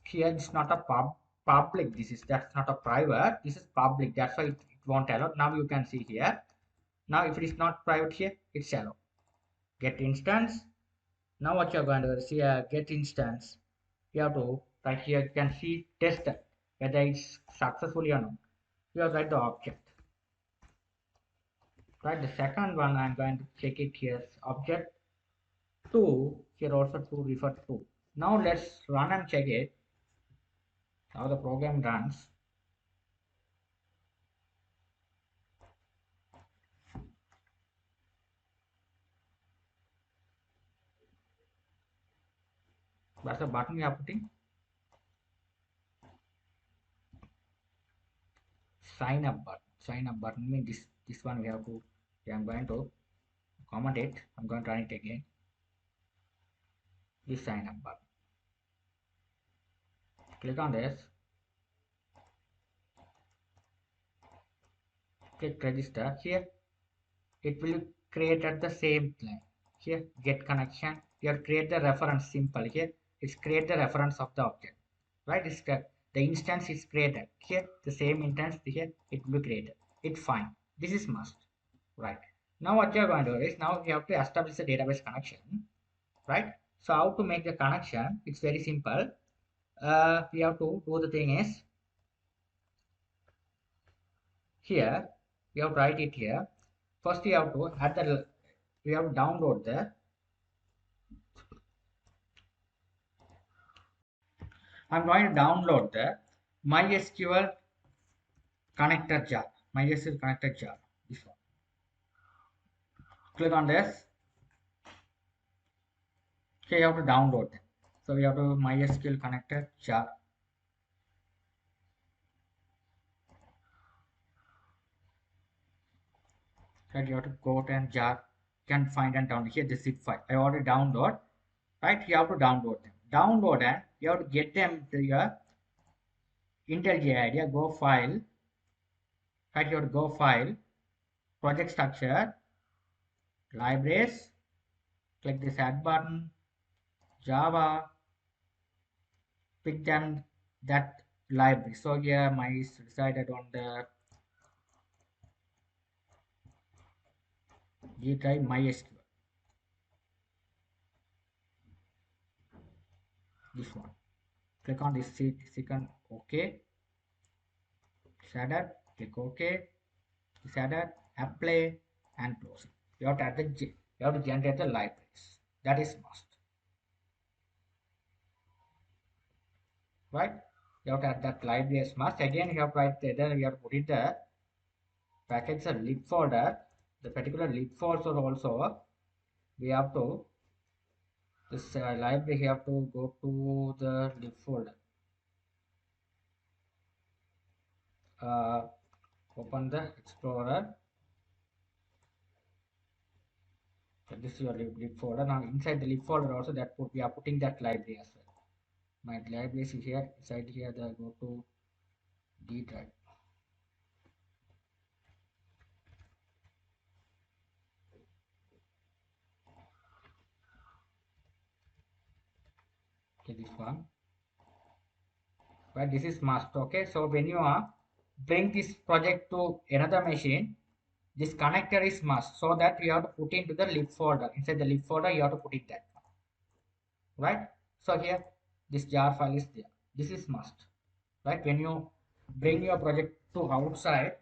here. It's not a public, this is, that's not a private, this is public, that's why it won't allow. Now you can see here, now if it is not private here, it's allow. Get instance. Now what you're going to see, get instance, you have to right here, you can see test whether it's successfully or not. You have write the object, right? The second one I'm going to check it here, object 2, here also to refer to. Now let's run and check it how the program runs. What's the button you are putting? Sign up button. Sign up button means this one we have to, yeah, I'm going to comment it, I'm going to run it again. This sign up button, click on this, click register. Here it will create at the same line. Here get connection, here create the reference, simple. Here it's create the reference of the object, right? It's the instance is created here, the same instance here it will be created. It's fine, this is must, right? Now what you're going to do is, now you have to establish the database connection, right? So how to make the connection? It's very simple. We have to do the thing is, here we have to write it here. First we have to add the, we have to download the, I'm going to download the MySQL connector jar, MySQL connector jar, this one. Click on this. Here you have to download them. So we have to MySQL connector jar. Right, you have to go to and jar, can find and download here the zip file. I already download, right? You have to download them. Download and you have to get them to your IntelliJ idea. Go file, right? You have to go file, project structure, libraries. Click this add button, Java. Pick them that library. So here my decided on the G drive MySQL. This one. Click on this second OK. It's added. Click OK. It's added. Apply and close it. You have to add you have to generate the libraries. That is must. Right? You have to add that library as must. Again, you have to write there. You have to put it the package a lib folder. The particular lib folder also we have to, this library you have to go to the lib folder. Open the Explorer. So this is your lib folder. Now inside the lib folder also that we are putting that library as well. My library is here. Inside here, the go to D drive. Okay, this one. But this is must. Okay, so when you are bring this project to another machine, this connector is must, so that you have to put into the lib folder. Inside the lib folder you have to put it that. right? So here this jar file is there. This is must, right? When you bring your project to outside,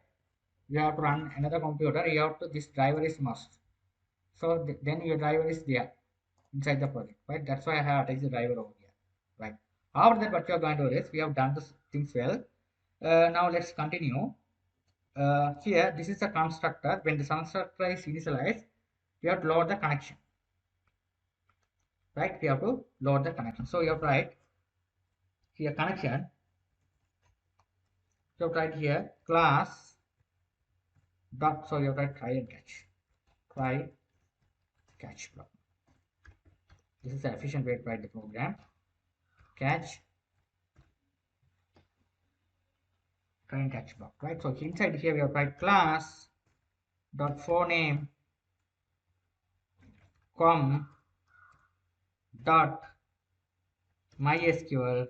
you have to run another computer. You have to, this driver is must. So then your driver is there inside the project, right? That's why I have attached the driver over here, right? After that, what you are going to do is we have done the things well. Now let's continue. Here, this is the constructor. When the constructor is initialized, we have to load the connection, right? We have to load the connection. So you have to write here connection. You have to write here class dot. So you have to write try catch block. This is the efficient way to write the program. Catch try and catch block, right? So inside here we have to write class dot for name com dot mysql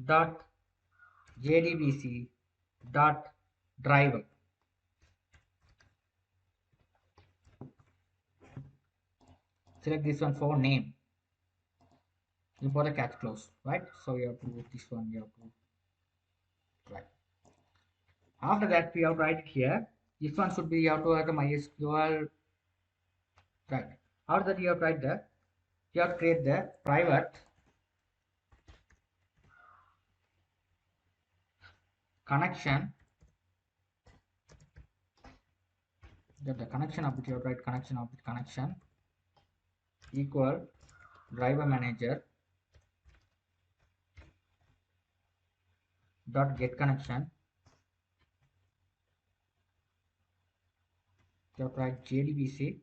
dot jdbc dot driver. Select this one for name. You put the catch close, right? So you have to put this one. You have to right. After that, we have to write it here. This one should be you have to write the mysql, right? After that, you have to write the you have to create the private connection. The connection of it, you have to write connection of the connection equal driver manager dot get connection. You have to write jdbc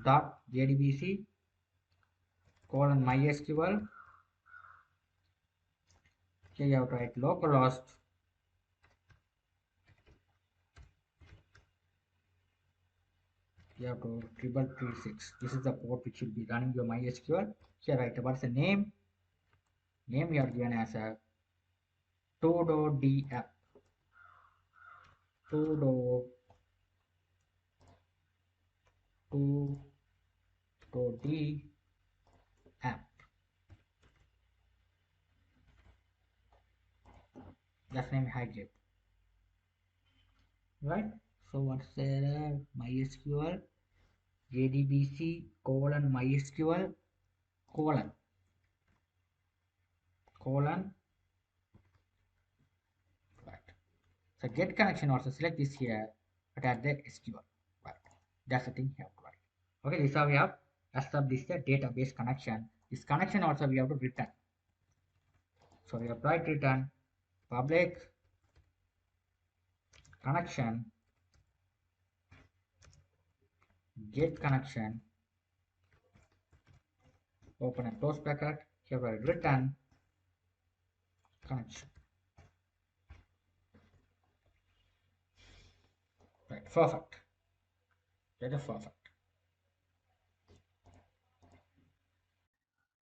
dot jdbc colon mysql. Here you have to write localhost you have to 3336. This is the port which will be running your MySQL. Here write what's the name. Name you are given as a todo d app. Todo d app. That's name I give. Right? So what's the MySQL JDBC colon MySQL colon right. So get connection also select this here, but add the SQL. Right. That's the thing you have to write. Okay, this is how we have established the database connection. This connection also we have to return. So we have write return public connection get connection open and close bracket. Here we return connection. Right, perfect. That is perfect.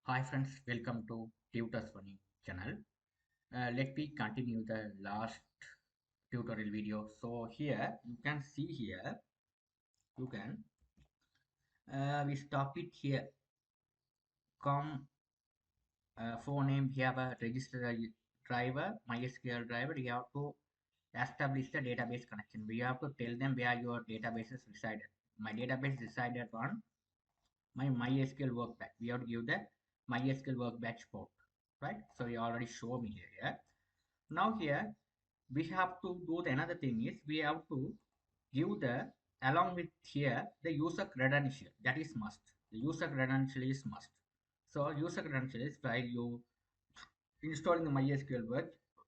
Hi friends, welcome to Tutors Funny channel. Let me continue the last tutorial video. So here you can see here you can we stop it here. Com for name we have a register driver MySQL driver. You have to establish the database connection. We have to tell them where your database is resided. My database resided on my MySQL workbench. We have to give the MySQL workbench port, right? So you already show me here. Now here we have to do the another thing is we have to give the along with here the user credential, that is must. The user credential is must. So user credential is while you installing the MySQL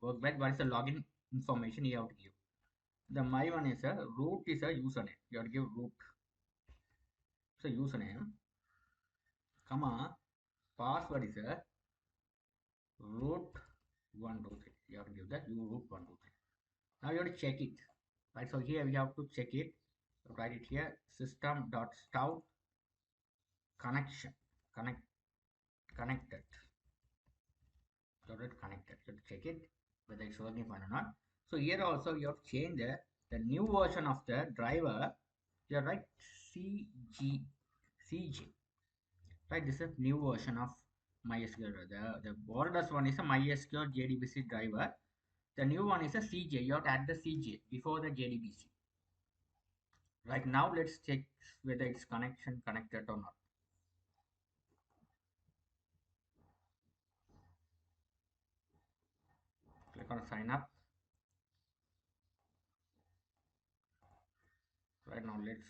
workbench, what is the login information you have to give. The my one is a root is a username. You have to give root. So username, comma, password is a root 123. You have to give that root 123. Now you have to check it. Right. So here we have to check it. Write it here. System.start connection. Connected. So that connected. So check it whether it's working fine or not. So here also you have to change the new version of the driver. You write CJ. right? This is a new version of MySQL. The oldest one is a MySQL JDBC driver. The new one is a CJ. You have to add the CJ before the JDBC. Right now, let's check whether it's connection connected or not. Click on sign up. Right now, let's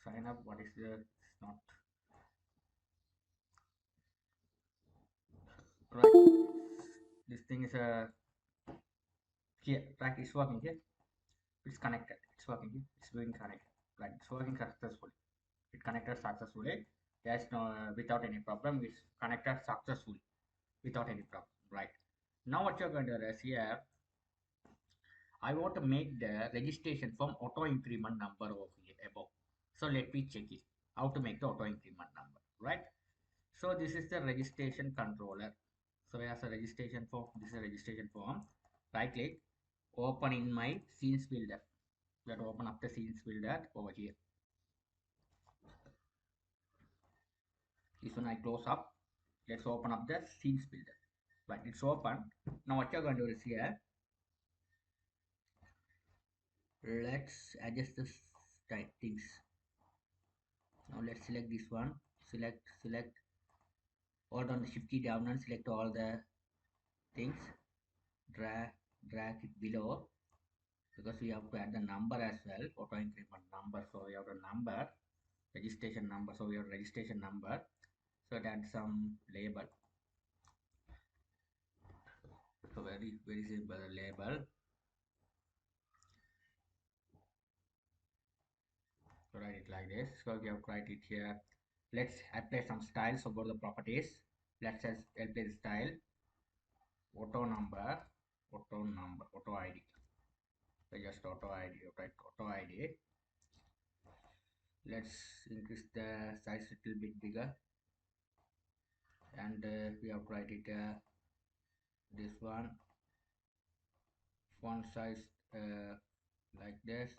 sign up. What is the? It's not right. This thing is a here. Right, it's working here. It's connected. It's working here. It's being connected. Right, it's working successfully. It connected successfully. There's no without any problem. It's connected successfully without any problem. Right. Now what you're going to do is here. I want to make the registration form auto increment number over here above. So let me check it. How to make the auto increment number. Right. So this is the registration controller. So as a registration form, this is a registration form. Right click, open in my scenes builder. We have to open up the scenes builder over here. This one I close up. Let's open up the scenes builder. Right, it's open. Now what you're going to do is here. Let's adjust the things. Now let's select this one. Select. Hold on the shift key down and select all the things. Drag it below because we have to add the number as well. Auto increment number. So we have the number, registration number. So we have registration number. So add some label. So very simple label. So write it like this. So we have to write it here. Let's apply some style. So go to the properties. Let's just apply the style. Auto number, auto ID. So just auto ID. Write auto ID. Let's increase the size a little bit bigger. And we have to write it this one. Font size like this.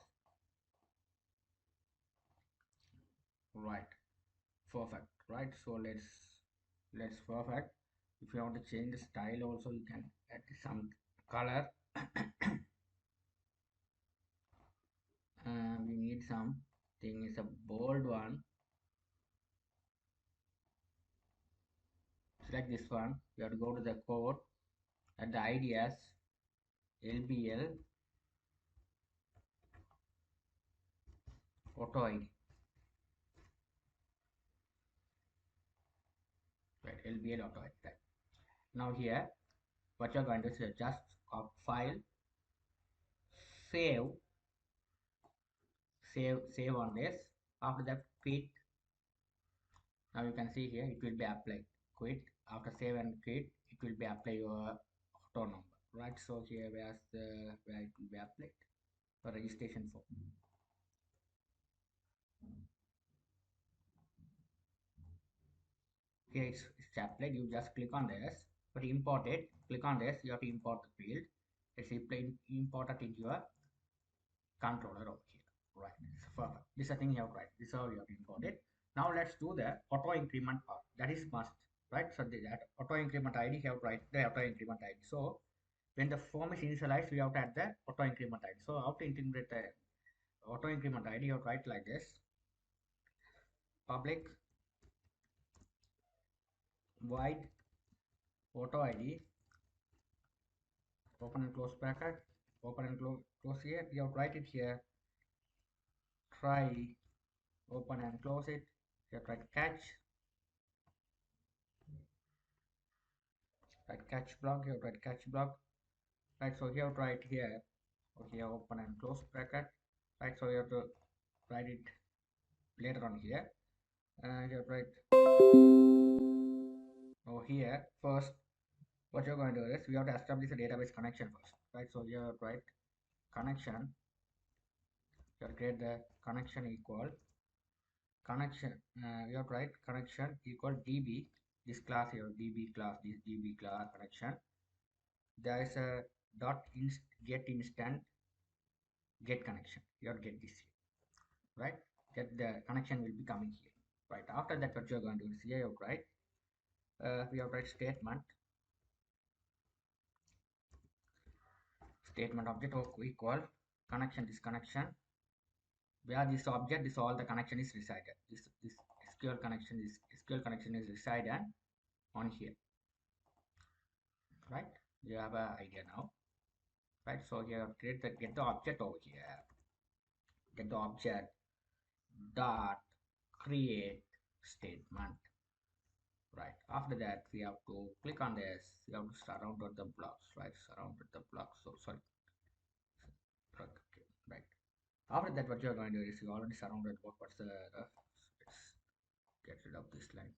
Right. Perfect. Right. So let's perfect. If you want to change the style also, you can add some color. We need something is a bold one. Select this one. You have to go to the code at the ideas LBL auto ID. Right, LBL auto ID. Right. Now here, what you're going to do is just file, save, save on this. After that, quit. Now you can see here it will be applied. Quit. After save and quit, it will be apply your auto number. Right. So here where it will be applied for registration form. Here it's applied. You just click on this. But import it. Click on this. You have to import the field. It's imported into your controller over here. Right. So perfect. This is the thing you have to write. This is how you have to import it. Now let's do the auto increment part. That is must. Right. So that auto increment ID you have to write the auto increment ID. So when the form is initialized, we have to add the auto increment ID. So how to integrate the auto increment ID? You have to write like this: public void auto ID, open and close bracket, open and close here. You have to write it here. Try, open and close it. You have to write catch, write catch block. You have to write catch block. Right. So you have to write here. Okay, open and close bracket. Right. So you have to write it later on here. You have to write over here first. What you're going to do is we have to establish a database connection first, right? So you have to write connection. You have to create the connection equal connection. You have to write connection equal DB. This class here, DB class, this DB class connection. There is a get instant get connection. You have to get this here, right? That the connection will be coming here. Right. After that, what you're going to do is here you write, we have write statement object equal connection disconnection, where this object is all the connection is resided. This SQL connection is resided on here. Right. You have an idea now. Right. So here get the object over here. Get the object dot create statement. Right. After that, we have to click on this. We have to surround the blocks. Right. Surround the blocks. So sorry. Okay. Right. After that, what you're going to do is you already surrounded what's the let's get rid of this line.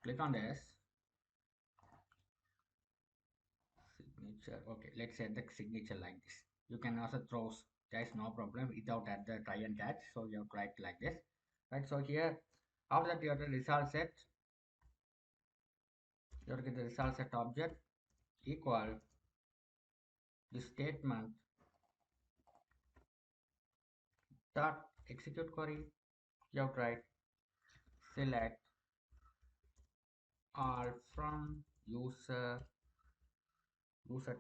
Click on this signature. Okay, let's set the signature like this. You can also throw, there's no problem without at the try and catch. So you have to write like this. Right. So here after that you have the result set. You have to get the result set object equal the statement dot execute query. You have to write select all from user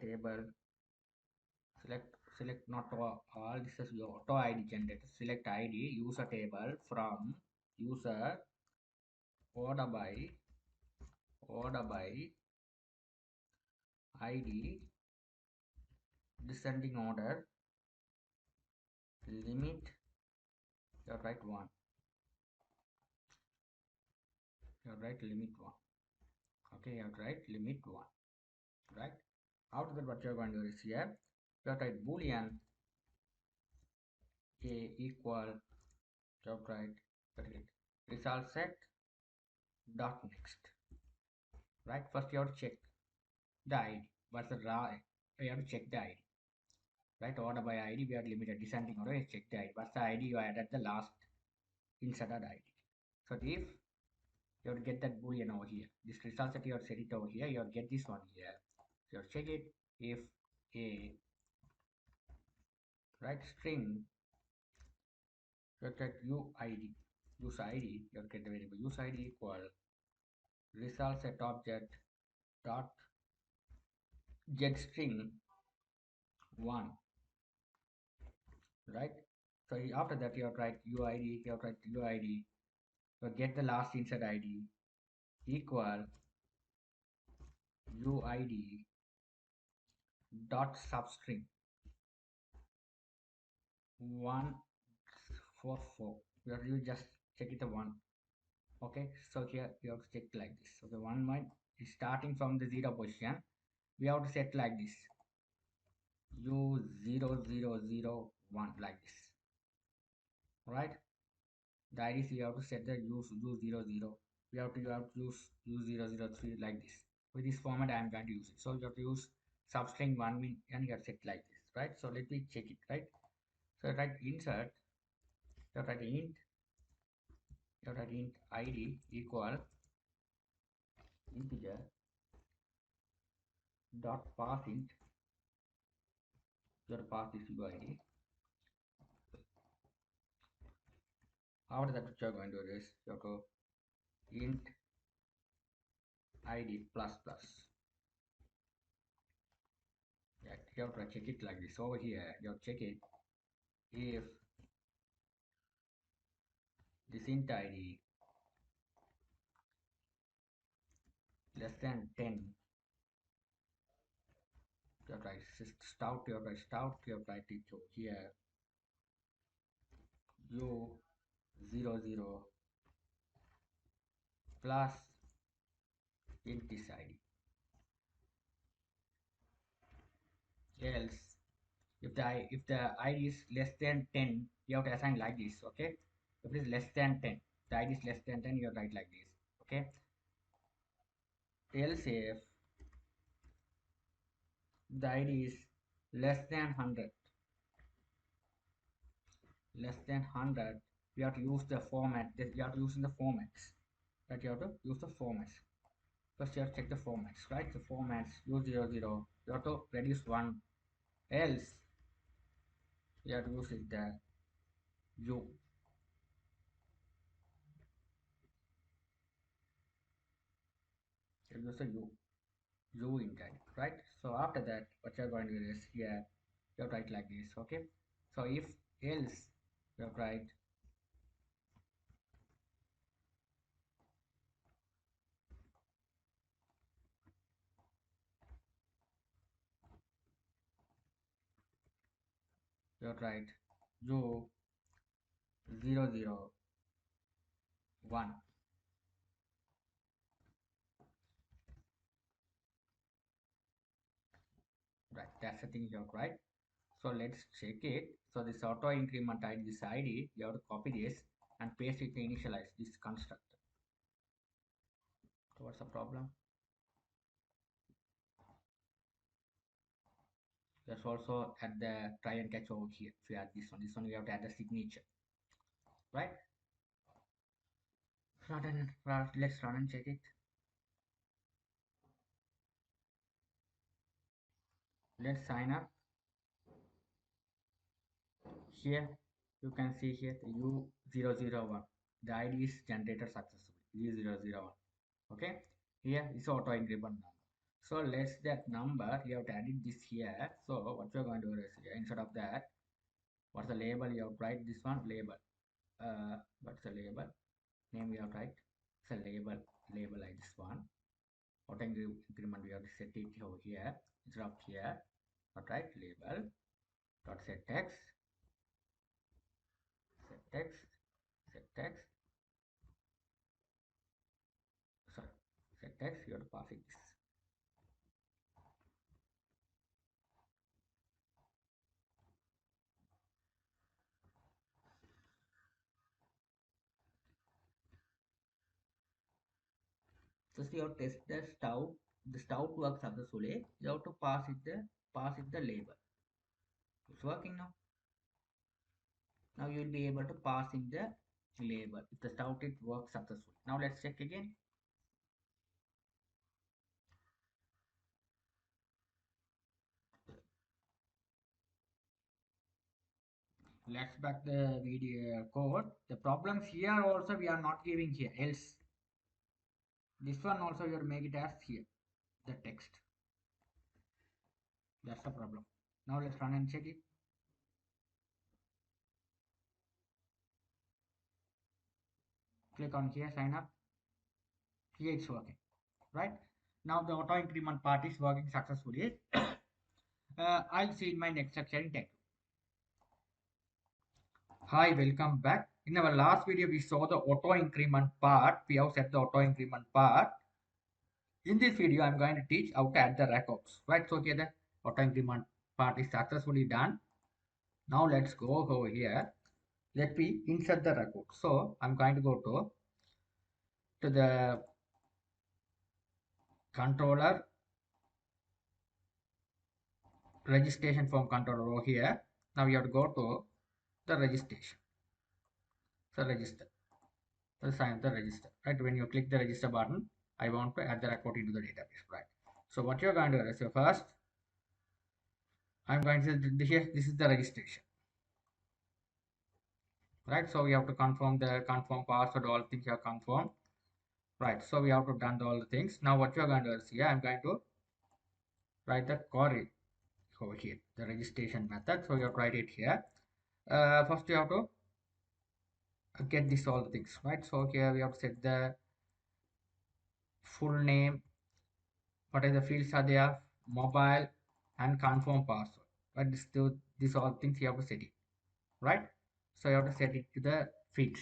table. Select not all. This is your auto id generator. Select id user table from user order by id descending order limit. You write 1. You write limit 1. Okay, you write limit 1. Right. After that, what you're going to do is here you write boolean a equal, you write result set dot next. Right. First you have to check the id. What's the raw? You have to check the id. Right. Order by id, we are limited descending order. Check the id. What's the id you added the last inserted id. So if you have to get that boolean over here, this result set you have set it over here, you have to get this one here. So you have to check it if a right string, you have to get uid use id, you have to get the variable use id equal result set object dot get string 1. Right. So after that you have to write uid, you have to write uid, you get the last insert id equal uid dot substring 144. You just check it the 1. Okay, so here you have to check like this. Okay, 1 might is starting from the 0 position. We have to set like this u0001 like this. Right. The IDs you have to set the u00. We have to use u003 like this. With this format I am going to use it. So you have to use substring 1 min and you have set like this. Right. So let me check it. Right. So write insert, you write int id equal integer dot pass int, your pass is uid. After that, what you're going to do is you have to int id plus plus. Yeah, you have to check it like this. Over here you have to check it if this int id less than 10. You have to write stout, you have to write stout, you have to write it over here u00 plus int this id. Else if the id is less than 10, you have to assign like this. Okay, if it is less than 10, the id is less than 10, you write like this. Okay, else if the id is less than 100, you have to use the format that you have to use in the formats, that you have to use the formats. First you have to check the formats. Right, the formats u00, you have to reduce 1, else you have to use it the u. use a u inside, right? So after that, what you're going to do is here you have to write like this, okay? So if else you have to write you have to write u 001, right? That's the thing you have to write. So let's check it. So this auto increment ID, this ID, you have to copy this and paste it to initialize this constructor. So what's the problem? Let's also add the try and catch over here. If you add this one you have to add the signature, right? Let's run and check it. Let's sign up. Here you can see here the U001. The ID is generated successfully. U001. Okay. Here is auto increment number. So let's that number you have to add it this here. So what you're going to do is here, instead of that, what's the label you have to write this one label. What's the label? Name you have to write. It's a label like this one. Auto increment we have to set it over here instead of here. Not right label dot set text set text set text sorry set text you have to pass it this. So you have to test the stout works successfully. You have to pass it the label. It's working now. Now you will be able to pass in the label if the stout it works successfully. Now let's check again. Let's back the video code. The problems here also we are not giving here else. This one also you have to make it as here the text. That's the problem. Now let's run and check it. Click on here, sign up. Here it's working, right? Now the auto increment part is working successfully. I'll see in my next lecture in tech. Hi, welcome back. In our last video, we saw the auto increment part. We have set the auto increment part. In this video, I'm going to teach how to add the records, right? So here the auto increment part is successfully done. Now let's go over here. Let me insert the record. So I'm going to go to the controller registration form controller over here. Now you have to go to the registration. So register. So sign the register. Right. When you click the register button, I want to add the record into the database. Right. So what you're going to do is first, I'm going to here. This is the registration. Right. So we have to confirm password. All things are confirmed. Right. So we have to done all the things. Now what you're going to do is here. I'm going to write the query over here. The registration method. So you have to write it here. First you have to get this all the things, right? So here we have to set the full name, what are the fields are there, mobile, and confirm password, right? This all things you have to set it, right? So you have to set it to the fields,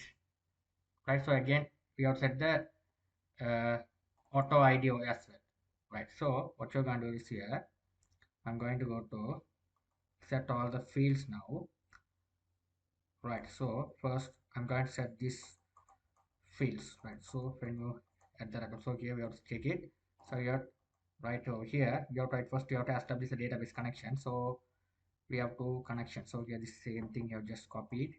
right? So again we have to set the auto ID as well, right? So what you're going to do is here, I'm going to go to set all the fields now, right? So first I'm going to set this fields, right? So when you add the record, so here we have to check it. So you have right over here, you have to write first you have to establish a database connection. So we have two connections. So here the same thing you have just copied,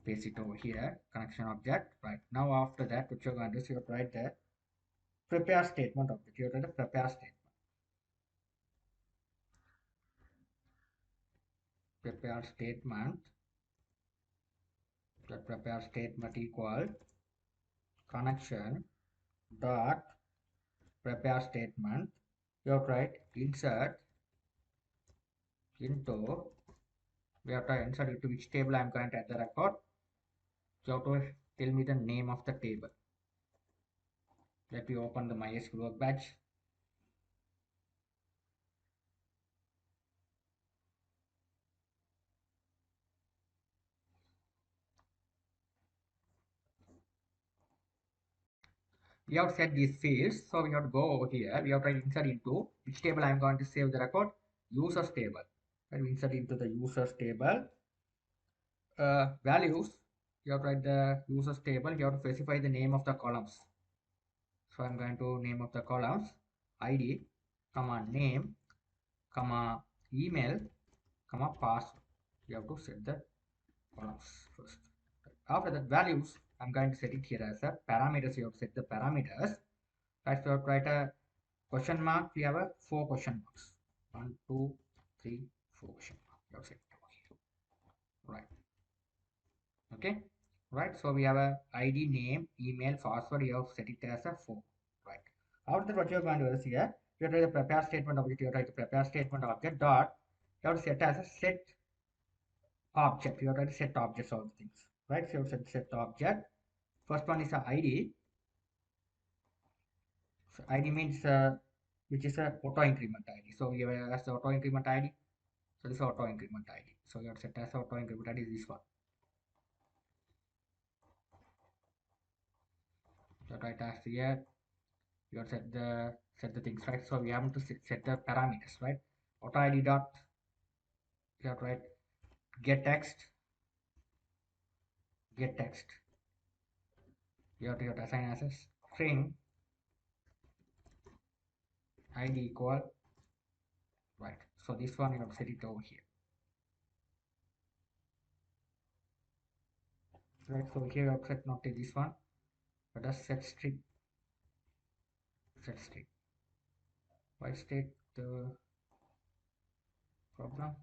paste it over here, connection object. Right now after that, what you're going to do is you have to write the prepare statement object. You have to write the prepare statement. Prepare statement. The prepare statement equal connection dot prepare statement. You have to write insert into, we have to insert into which table I am going to add the record. You have to tell me the name of the table. Let me open the MySQL workbench. We have set these fields, so we have to go over here. We have to insert into which table I am going to save the record. Users table. And we insert into the users table. Values. You have to write the users table. You have to specify the name of the columns. So I'm going to name of the columns ID, comma name, comma email, comma password. You have to set the columns first. After that, values, I'm going to set it here as a parameters. You have to set the parameters. Right, so write a question mark. We have a 4 question marks. 1, 2, 3, 4 question mark. You have set it over here. Right. Okay. Right. So we have a ID, name, email, password. You have set it as a 4. Right. After that, what you are going to do is here, you have to write the prepare statement object. You have to write the prepare statement object dot. You have to set as a set object. You have to write set objects all the things. Right. So you have to set object. First one is a ID. So ID means which is a auto increment ID. So we have as the auto increment ID. So this is auto increment ID. So you have to set as auto increment ID is this one. So right as here, you have to set the things right. So we have to set the parameters, right? Auto ID dot, you have to write get text, get text. You have to assign as a string ID equal, right? So this one you have to set it over here. Right, so here you have to set not this one, but a set string, set string. Why state the problem?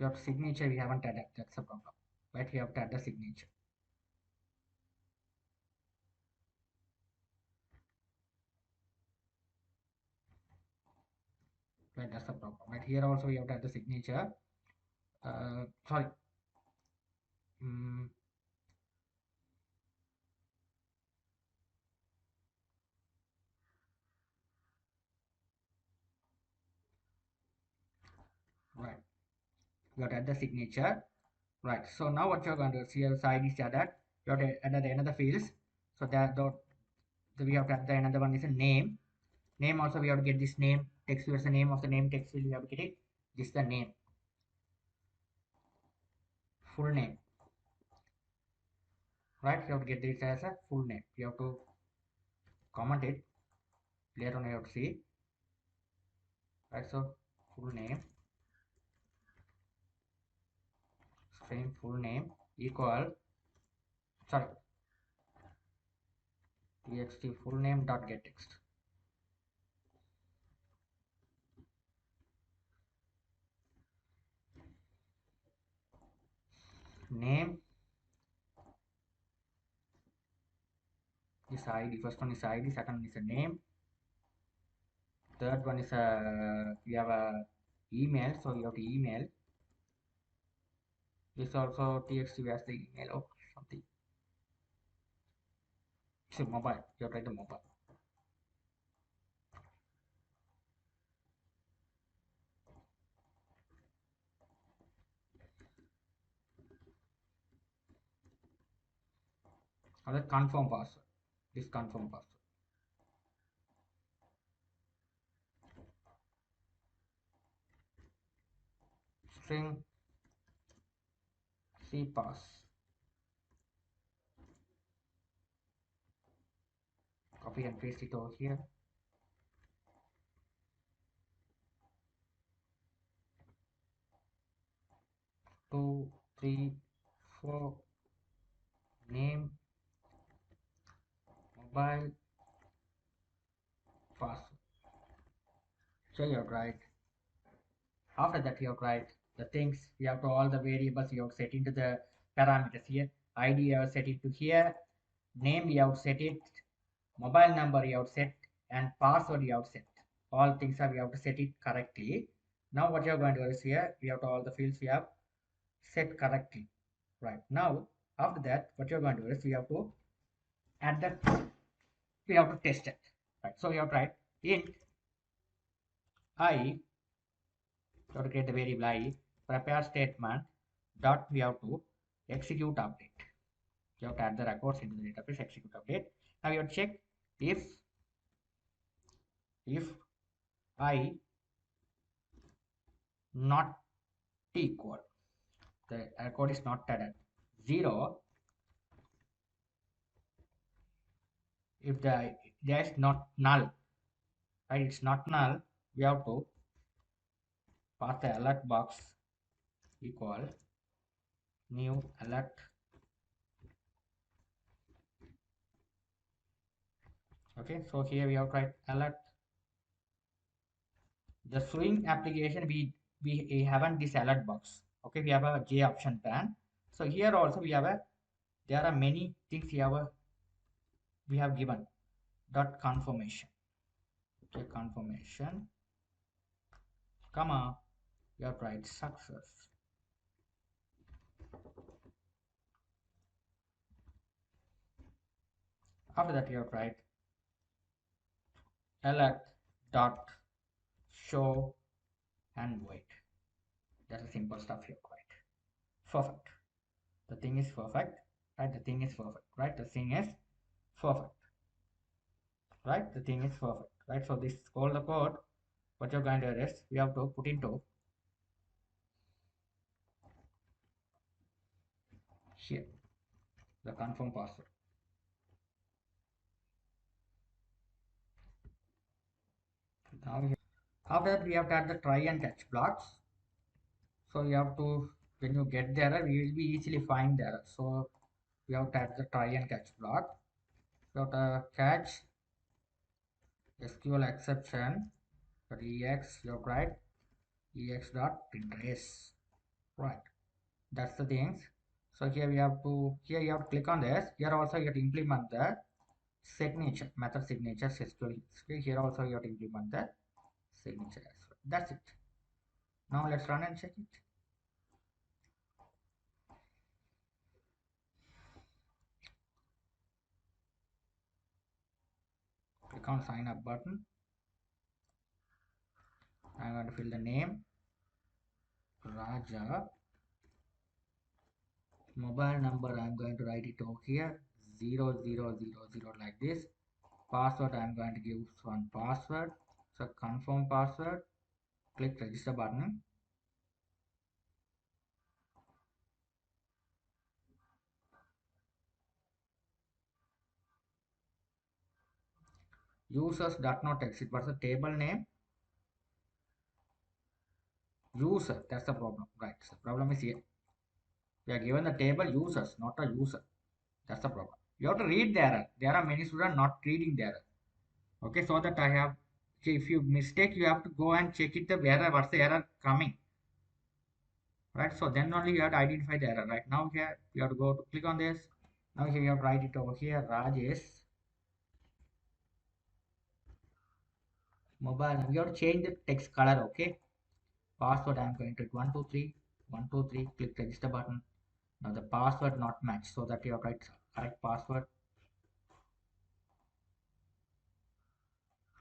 You have signature, we haven't added, that's the problem. Right, we have to add the signature. Right, that's the problem. Right, here also we have to add the signature. Sorry. Mm, right, you have to add the signature. Right, so now what you're going to do is here side is added. You have to add the another fields. So that dot, so we have to add the another one is a name. Name also we have to get this name text field as the name of the name text field. We have to get it. This is the name, full name. Right, you have to get this as a full name. You have to comment it. Later on you have to see. Right, so full name, string full name equal, sorry, txt full name dot get text. Name is ID. First one is ID. Second one is a name. Third one is a, we have a email. So you have to email. This also txt as the email or something. So mobile. You have to write the mobile. Or the confirm password. This confirm password. String cpass. Copy and paste it over here. 2, 3, 4. Name, mobile, password. So you have to write. After that you have to write the things. You have to all the variables you have set into the parameters here. ID you have set it to here, name you have set it, mobile number you have set, and password you have set. All things are we have to set it correctly. Now what you are going to do is here we have to all the fields we have set correctly. Right now after that what you are going to do is we have to add that, we have to test it. Right, so we have to write int I, we have to create the variable I, prepare statement dot, we have to execute update. You have to add the records into the database, execute update. Now you have to check if I not equal, the record is not added 0. If there is not null, right, it's not null, we have to pass the alert box equal new alert. Okay, so here we have to write alert. The swing application, we haven't this alert box. Okay, we have a J option pan. So here also we have a, there are many things we have given dot confirmation. Okay, confirmation, comma, you have to write success. After that you have to write alert dot show and wait. That's a simple stuff here, right? Perfect. The thing is perfect, right? The thing is perfect, right? The thing is perfect, right? The thing is perfect, right? So this is all the code. What you're going to do is we have to put into here the confirm password. Now after that we have to add the try and catch blocks. So you have to, when you get the error, we will be easily find the error. So we have to add the try and catch block. We have to catch SQL exception ex, you have to write ex dot trace. Right, that's the things. So here we have to, here you have to click on this. Here also you have to implement the signature method signature SQL. Here also you have to implement the signature as well. That's it. Now let's run and check it. Click on sign up button. I'm going to fill the name Raja. Mobile number I'm going to write it over here 0000 like this. Password I'm going to give one password. So confirm password. Click register button. Users dot not exit. What's the table name? User. That's the problem. Right. So the problem is here. We are given the table users, not a user. That's the problem. You have to read the error. There are many students not reading the error. Okay, so that I have, if you mistake, you have to go and check it the error, what's the error coming. Right, so then only you have to identify the error. Right now here you have to go to click on this. Now here you have to write it over here, Rajesh mobile. You have to change the text color. Okay, password I'm going to 123 123. Click register button. Now the password not match, so that you have to write correct password.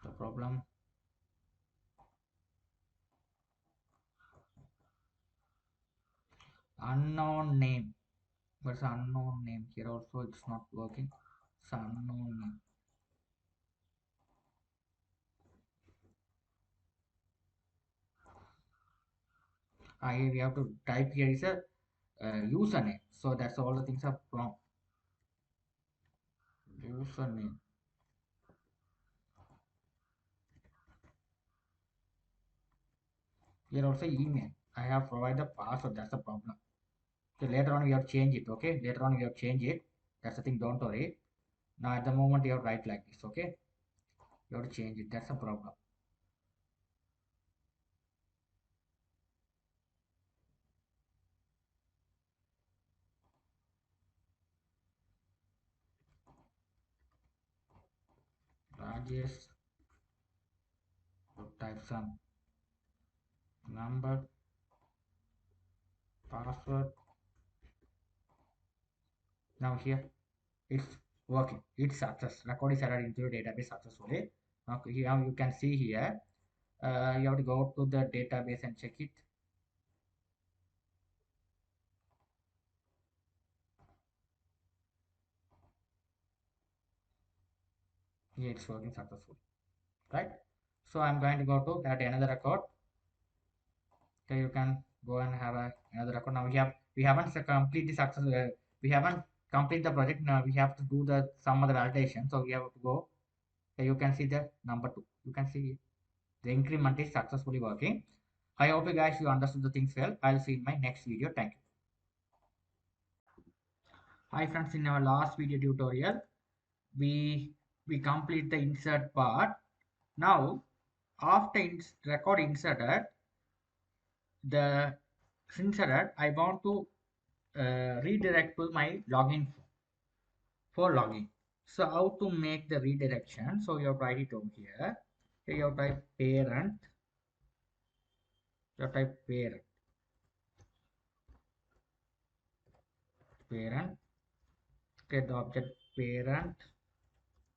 The problem, unknown name. What's unknown name? Here also it's not working. It's unknown name. We have to type here is a username. So that's all the things are wrong. Username. Here also email. I have provided the password. That's the problem. So later on you have to change it. Okay. Later on you have to change it. That's the thing. Don't worry. Now at the moment you have to write like this. Okay. You have to change it. That's the problem. just type some number, password. Now here it's working. It's success. Record is added into the database successfully. Now here you can see here. You have to go to the database and check it. Here it's working successfully, right? So I'm going to go to add another record. Okay, you can go and have another record. Now we haven't complete the success. We haven't complete the project. Now we have to do the some other validation. So we have to go. Okay, you can see the number 2. You can see the increment is successfully working. I hope you guys you understood the things well. I'll see you in my next video. Thank you. Hi friends, in our last video tutorial, we complete the insert part. Now after record inserted, the inserted, I want to redirect to my login for login. So how to make the redirection? So you have write it over here. Here you have type parent. You have type parent. Get the object parent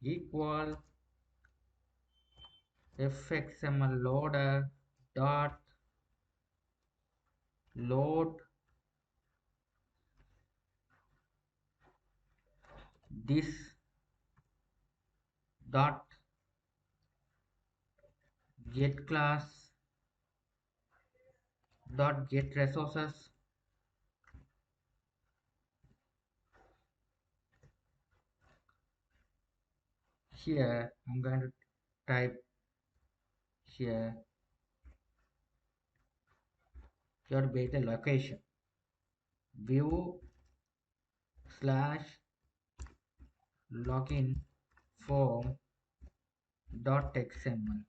equal fxml loader dot load this dot get class dot get resources. Here I'm going to type here you have to make the location view slash login form dot xml.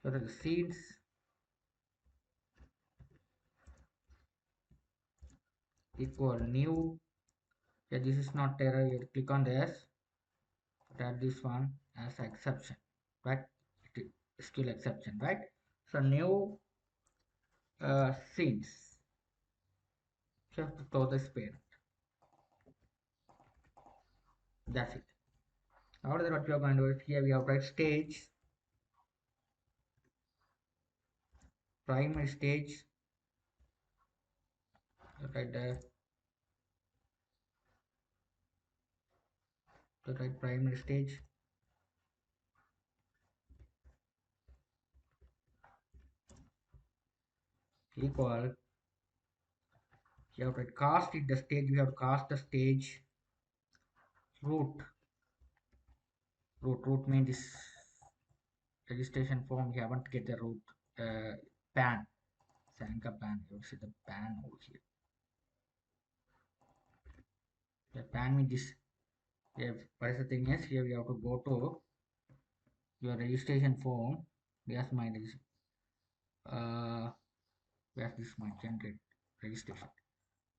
So the seeds equal new. Yeah, this is not error. You click on this, add this one as exception, right? Skill exception, right? So new scenes. You have to throw this parent. That's it. After that, what we are going to do is here we have write stage, primary stage. Write the write primary stage equal. You have to cast it the stage. We have to cast the stage root. Root means this registration form. We haven't get the root pan. Sanka pan. You see the pan over here. The pan means this. What is the thing is here we have to go to your registration form. Where's my where's this my generate registration?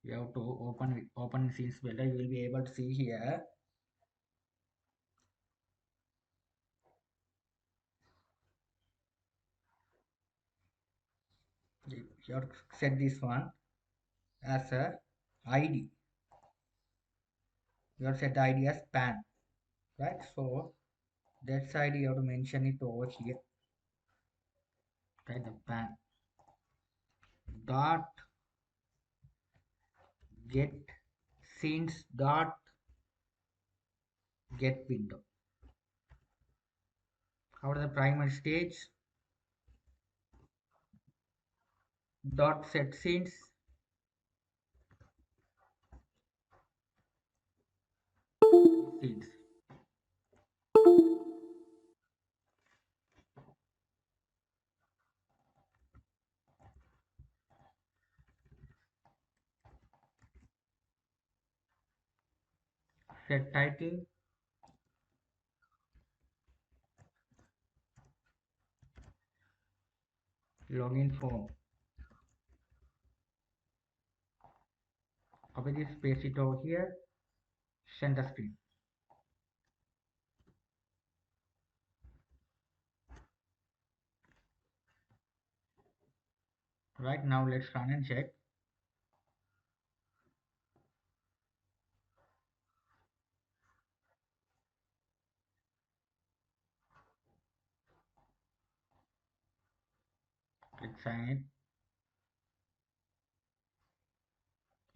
You have to open scenes builder. You will be able to see here. You have to set this one as a ID. You have to set the ID as pan, right? So that's ID you have to mention it over here. Right, the pan dot get scenes dot get window. Out of the primary stage dot set scenes scenes. Set title login form. Copy this, paste it over here, center screen. Right now, let's run and check. Click sign it.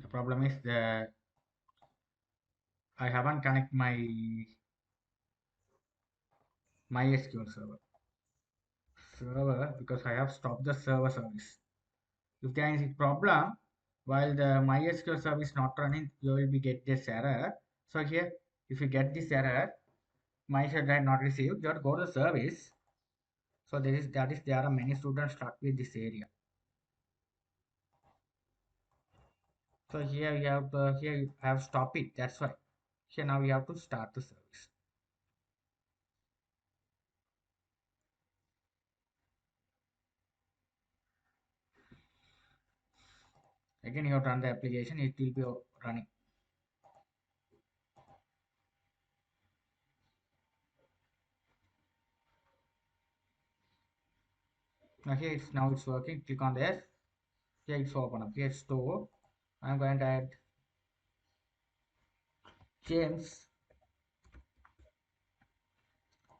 The problem is that I haven't connected my MySQL server because I have stopped the server service. If there is a problem while the MySQL service not running, you will be get this error. So here, if you get this error, MySQL did not received, you have to go to the service. So there are many students stuck with this area. So here you have stop it. That's why. Here now you have to start the service. Again, you have to run the application. It will be running. Now it's working. Click on this. Here it's open up. Here it's store. I'm going to add James.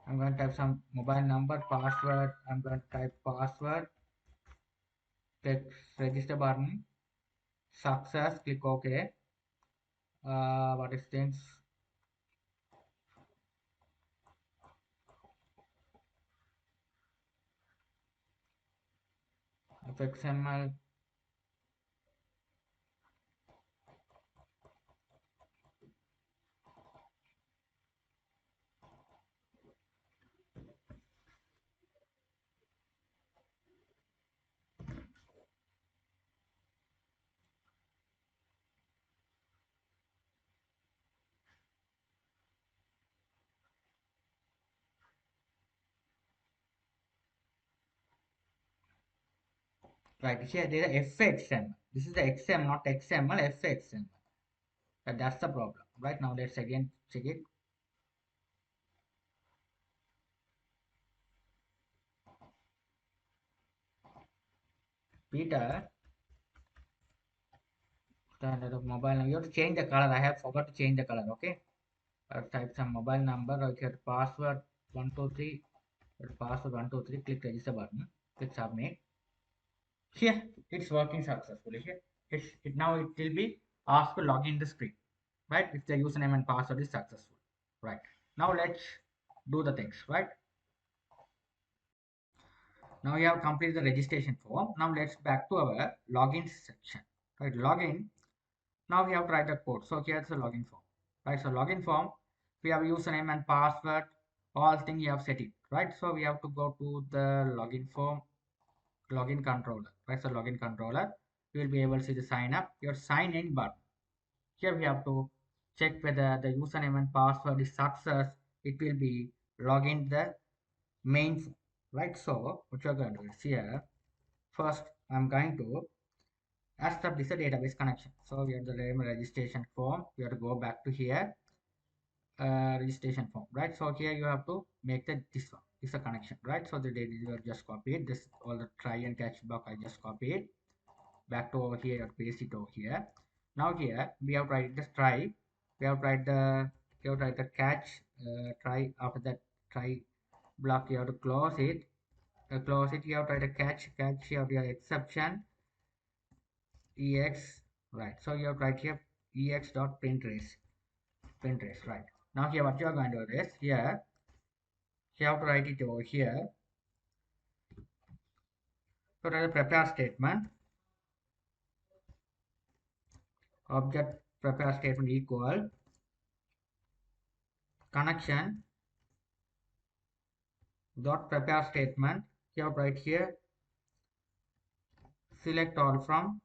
I'm going to type some mobile number, password. I'm going to type password. Click register button. Success. Click OK. What is things? XML. Right here there is FXM. This is the XM, not XML, FXM. That's the problem. Right now let's again check it. Peter, standard of mobile number. You have to change the color. I have forgot to change the color. Okay. I'll type some mobile number. Right here, password 123. Password 123. Click register button. Click submit. Here it's working successfully. Here it now it will be asked to log in the screen. Right? If the username and password is successful. Right. Now let's do the things. Right. Now we have completed the registration form. Now let's back to our login section. Right, login. Now we have to write the code. So here's the login form. Right, so login form. We have username and password. All things you have set it. Right, so we have to go to the login form, login controller. Right, so login controller. You will be able to see the sign up. Your sign in button. Here we have to check whether the username and password is success. It will be login the main form. Right, so what you're going to do is here. First, I'm going to establish a database connection. So we have the registration form. You have to go back to here, registration form, right? So here you have to make this one. This is a connection, right? So the data you just copy it. This all the try and catch block I just copy it. Back to over here, paste it over here. Now here we have tried this try. We have tried the catch try. After that try block, you have to close it. Close it. You have tried the catch. You have your exception. ex, right? So you have right here ex dot print trace, right? Now here what you are going to do is here you have to write it over here. So that is a prepare statement, object prepare statement equal connection dot prepare statement. You have right here select all from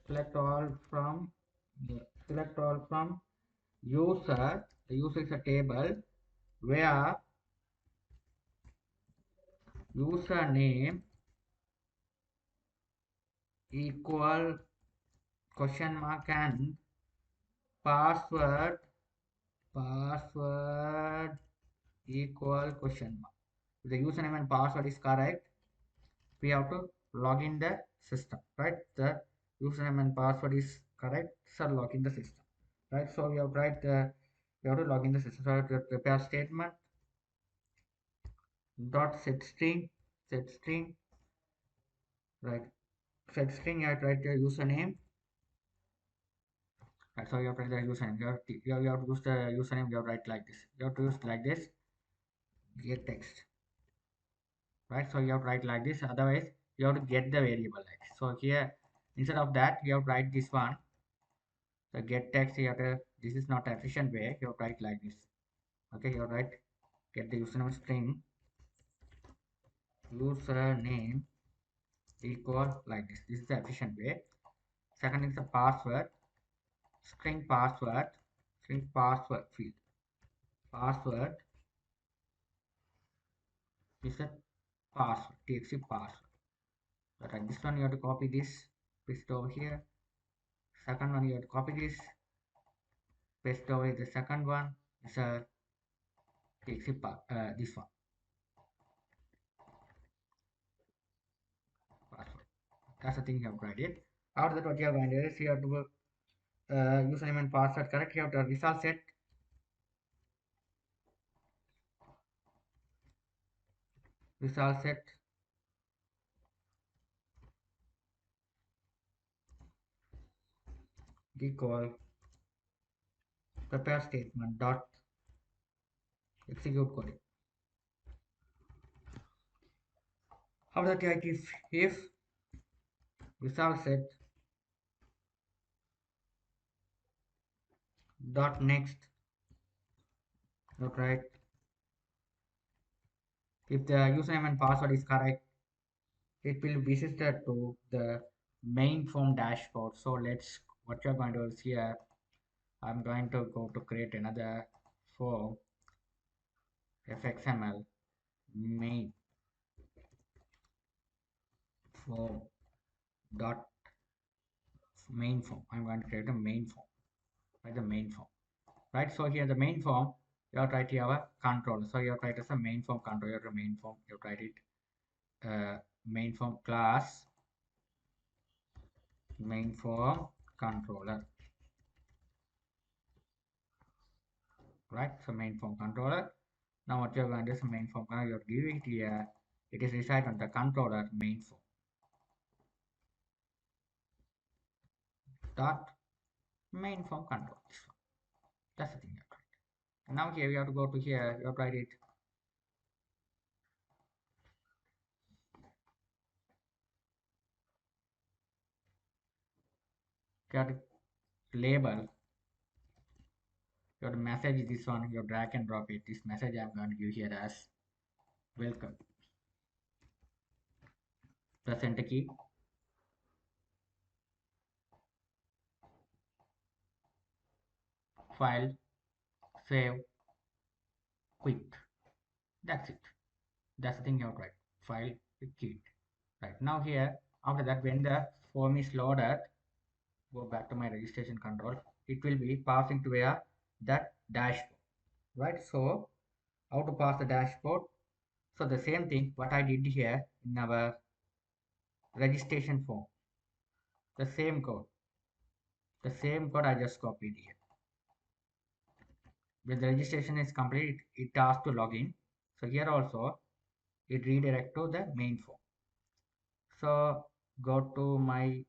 select all from select all from user. The user is a table where username equal question mark and password password equal question mark. If the username and password is correct, we have to log in the system, right? The username and password is correct, so log in the system, right? So we have we have to log in the system. So the prepare statement dot set string, right? Set string, you have to write the username, right? So you have to write the username. You have to use the username. You have to write like this. You have to use like this. Get text, right? So you have to write like this. Otherwise, you have to get the variable like this. So here, instead of that, you have to write this one. The get text, you have to, this is not efficient way. You have to write like this. Okay, you have to write get the username string username equal like this. This is the efficient way. Second is the password string password field. Password is a password txt password. Right, this one you have to copy this, paste over here. Second one you have to copy this, paste over the second one is a txt this one password. That's the thing you have to write it. After that, what you have to do is you have to username and password correct. You have to result set equal prepare statement dot execute code. After that, if result set dot next dot right. If the username and password is correct, it will visit to the main form dashboard. So let's, what you're going to do is here, I'm going to go to create another form fxml main form dot main form. I'm going to create a main form, right? The main form, right? So here the main form, you have to write here a control. So you have to write as a main form control. You have to main form, you have to write it main form class main form controller, right? So main form controller. Now what you're going to do is main form controller, you have to give it here. It is reside on the controller main form dot main form control. That's the thing you have to write. And now here you have to go to here, you have to write it you have to label, you have to message this one, you have drag and drop it. This message I'm going to give here as welcome. Press enter key. File, save, quit. That's it. That's the thing you have to write. File, quit. Right now here, after that, when the form is loaded, go back to my registration control. It will be passing to that dashboard, right? So how to pass the dashboard? So the same thing what I did here in our registration form, the same code I just copied here. When the registration is complete, it asks to log in. So here also it redirect to the main form. So go to my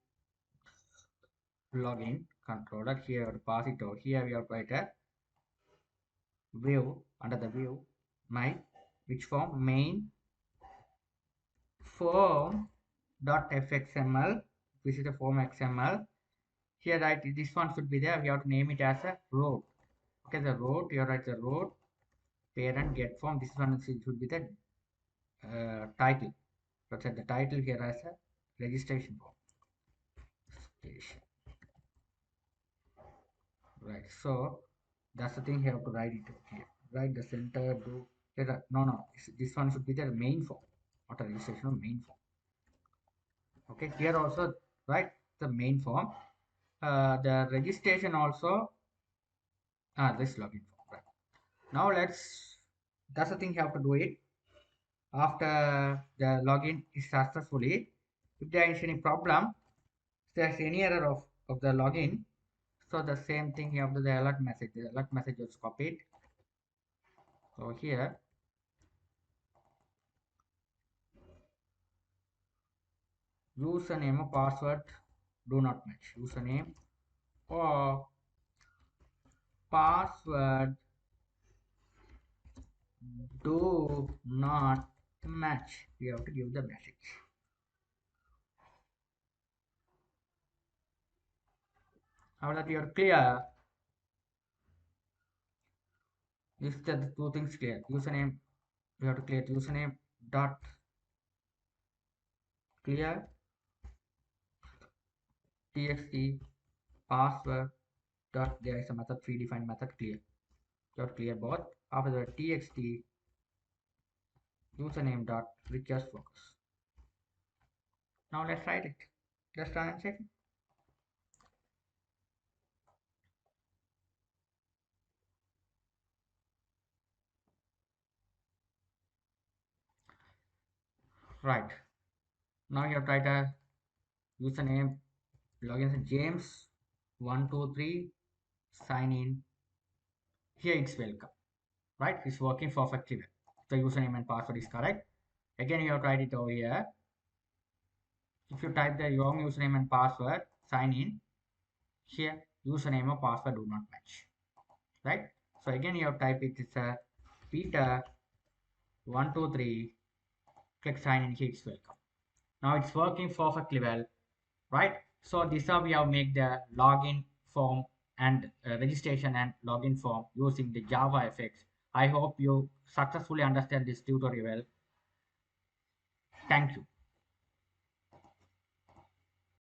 login controller here, pass it over here. We have to write a view, under the view my which form main form dot fxml. This is the form xml. Here, right, this one should be there. We have to name it as a road. Okay, the road, you write the road parent get form. This one should be the title. So set the title here as a registration form. Right, so that's the thing you have to write it here. Write the center do here. No, this one should be the main form, not a registration of main form. Okay, here also write the main form. the registration also. This login form. Right. Now that's the thing you have to do it after the login is successfully. If there is any problem, if there's any error of the login, so the same thing you have to the alert message. The alert message is copied. So here username or password do not match. Username or password do not match. You have to give the message. Now that you are clear, this the two things clear. Username, you have to clear username dot clear txt password dot there is a method predefined method clear. You have to clear both. After the txt username dot request focus. Now let's write it. Let's run and check. Right. Now you have to write a username login as James 123 sign in. Here it's welcome. Right? It's working perfectly well. The username and password is correct. Again, you have to write it over here. If you type the wrong username and password, sign in. Here, username or password do not match. Right? So again, you have to type it. It's a Peter 123. Click sign in. Here it's welcome. Now it's working perfectly well. Right? So this is how we have made the login form and registration and login form using the JavaFX. I hope you successfully understand this tutorial. Thank you.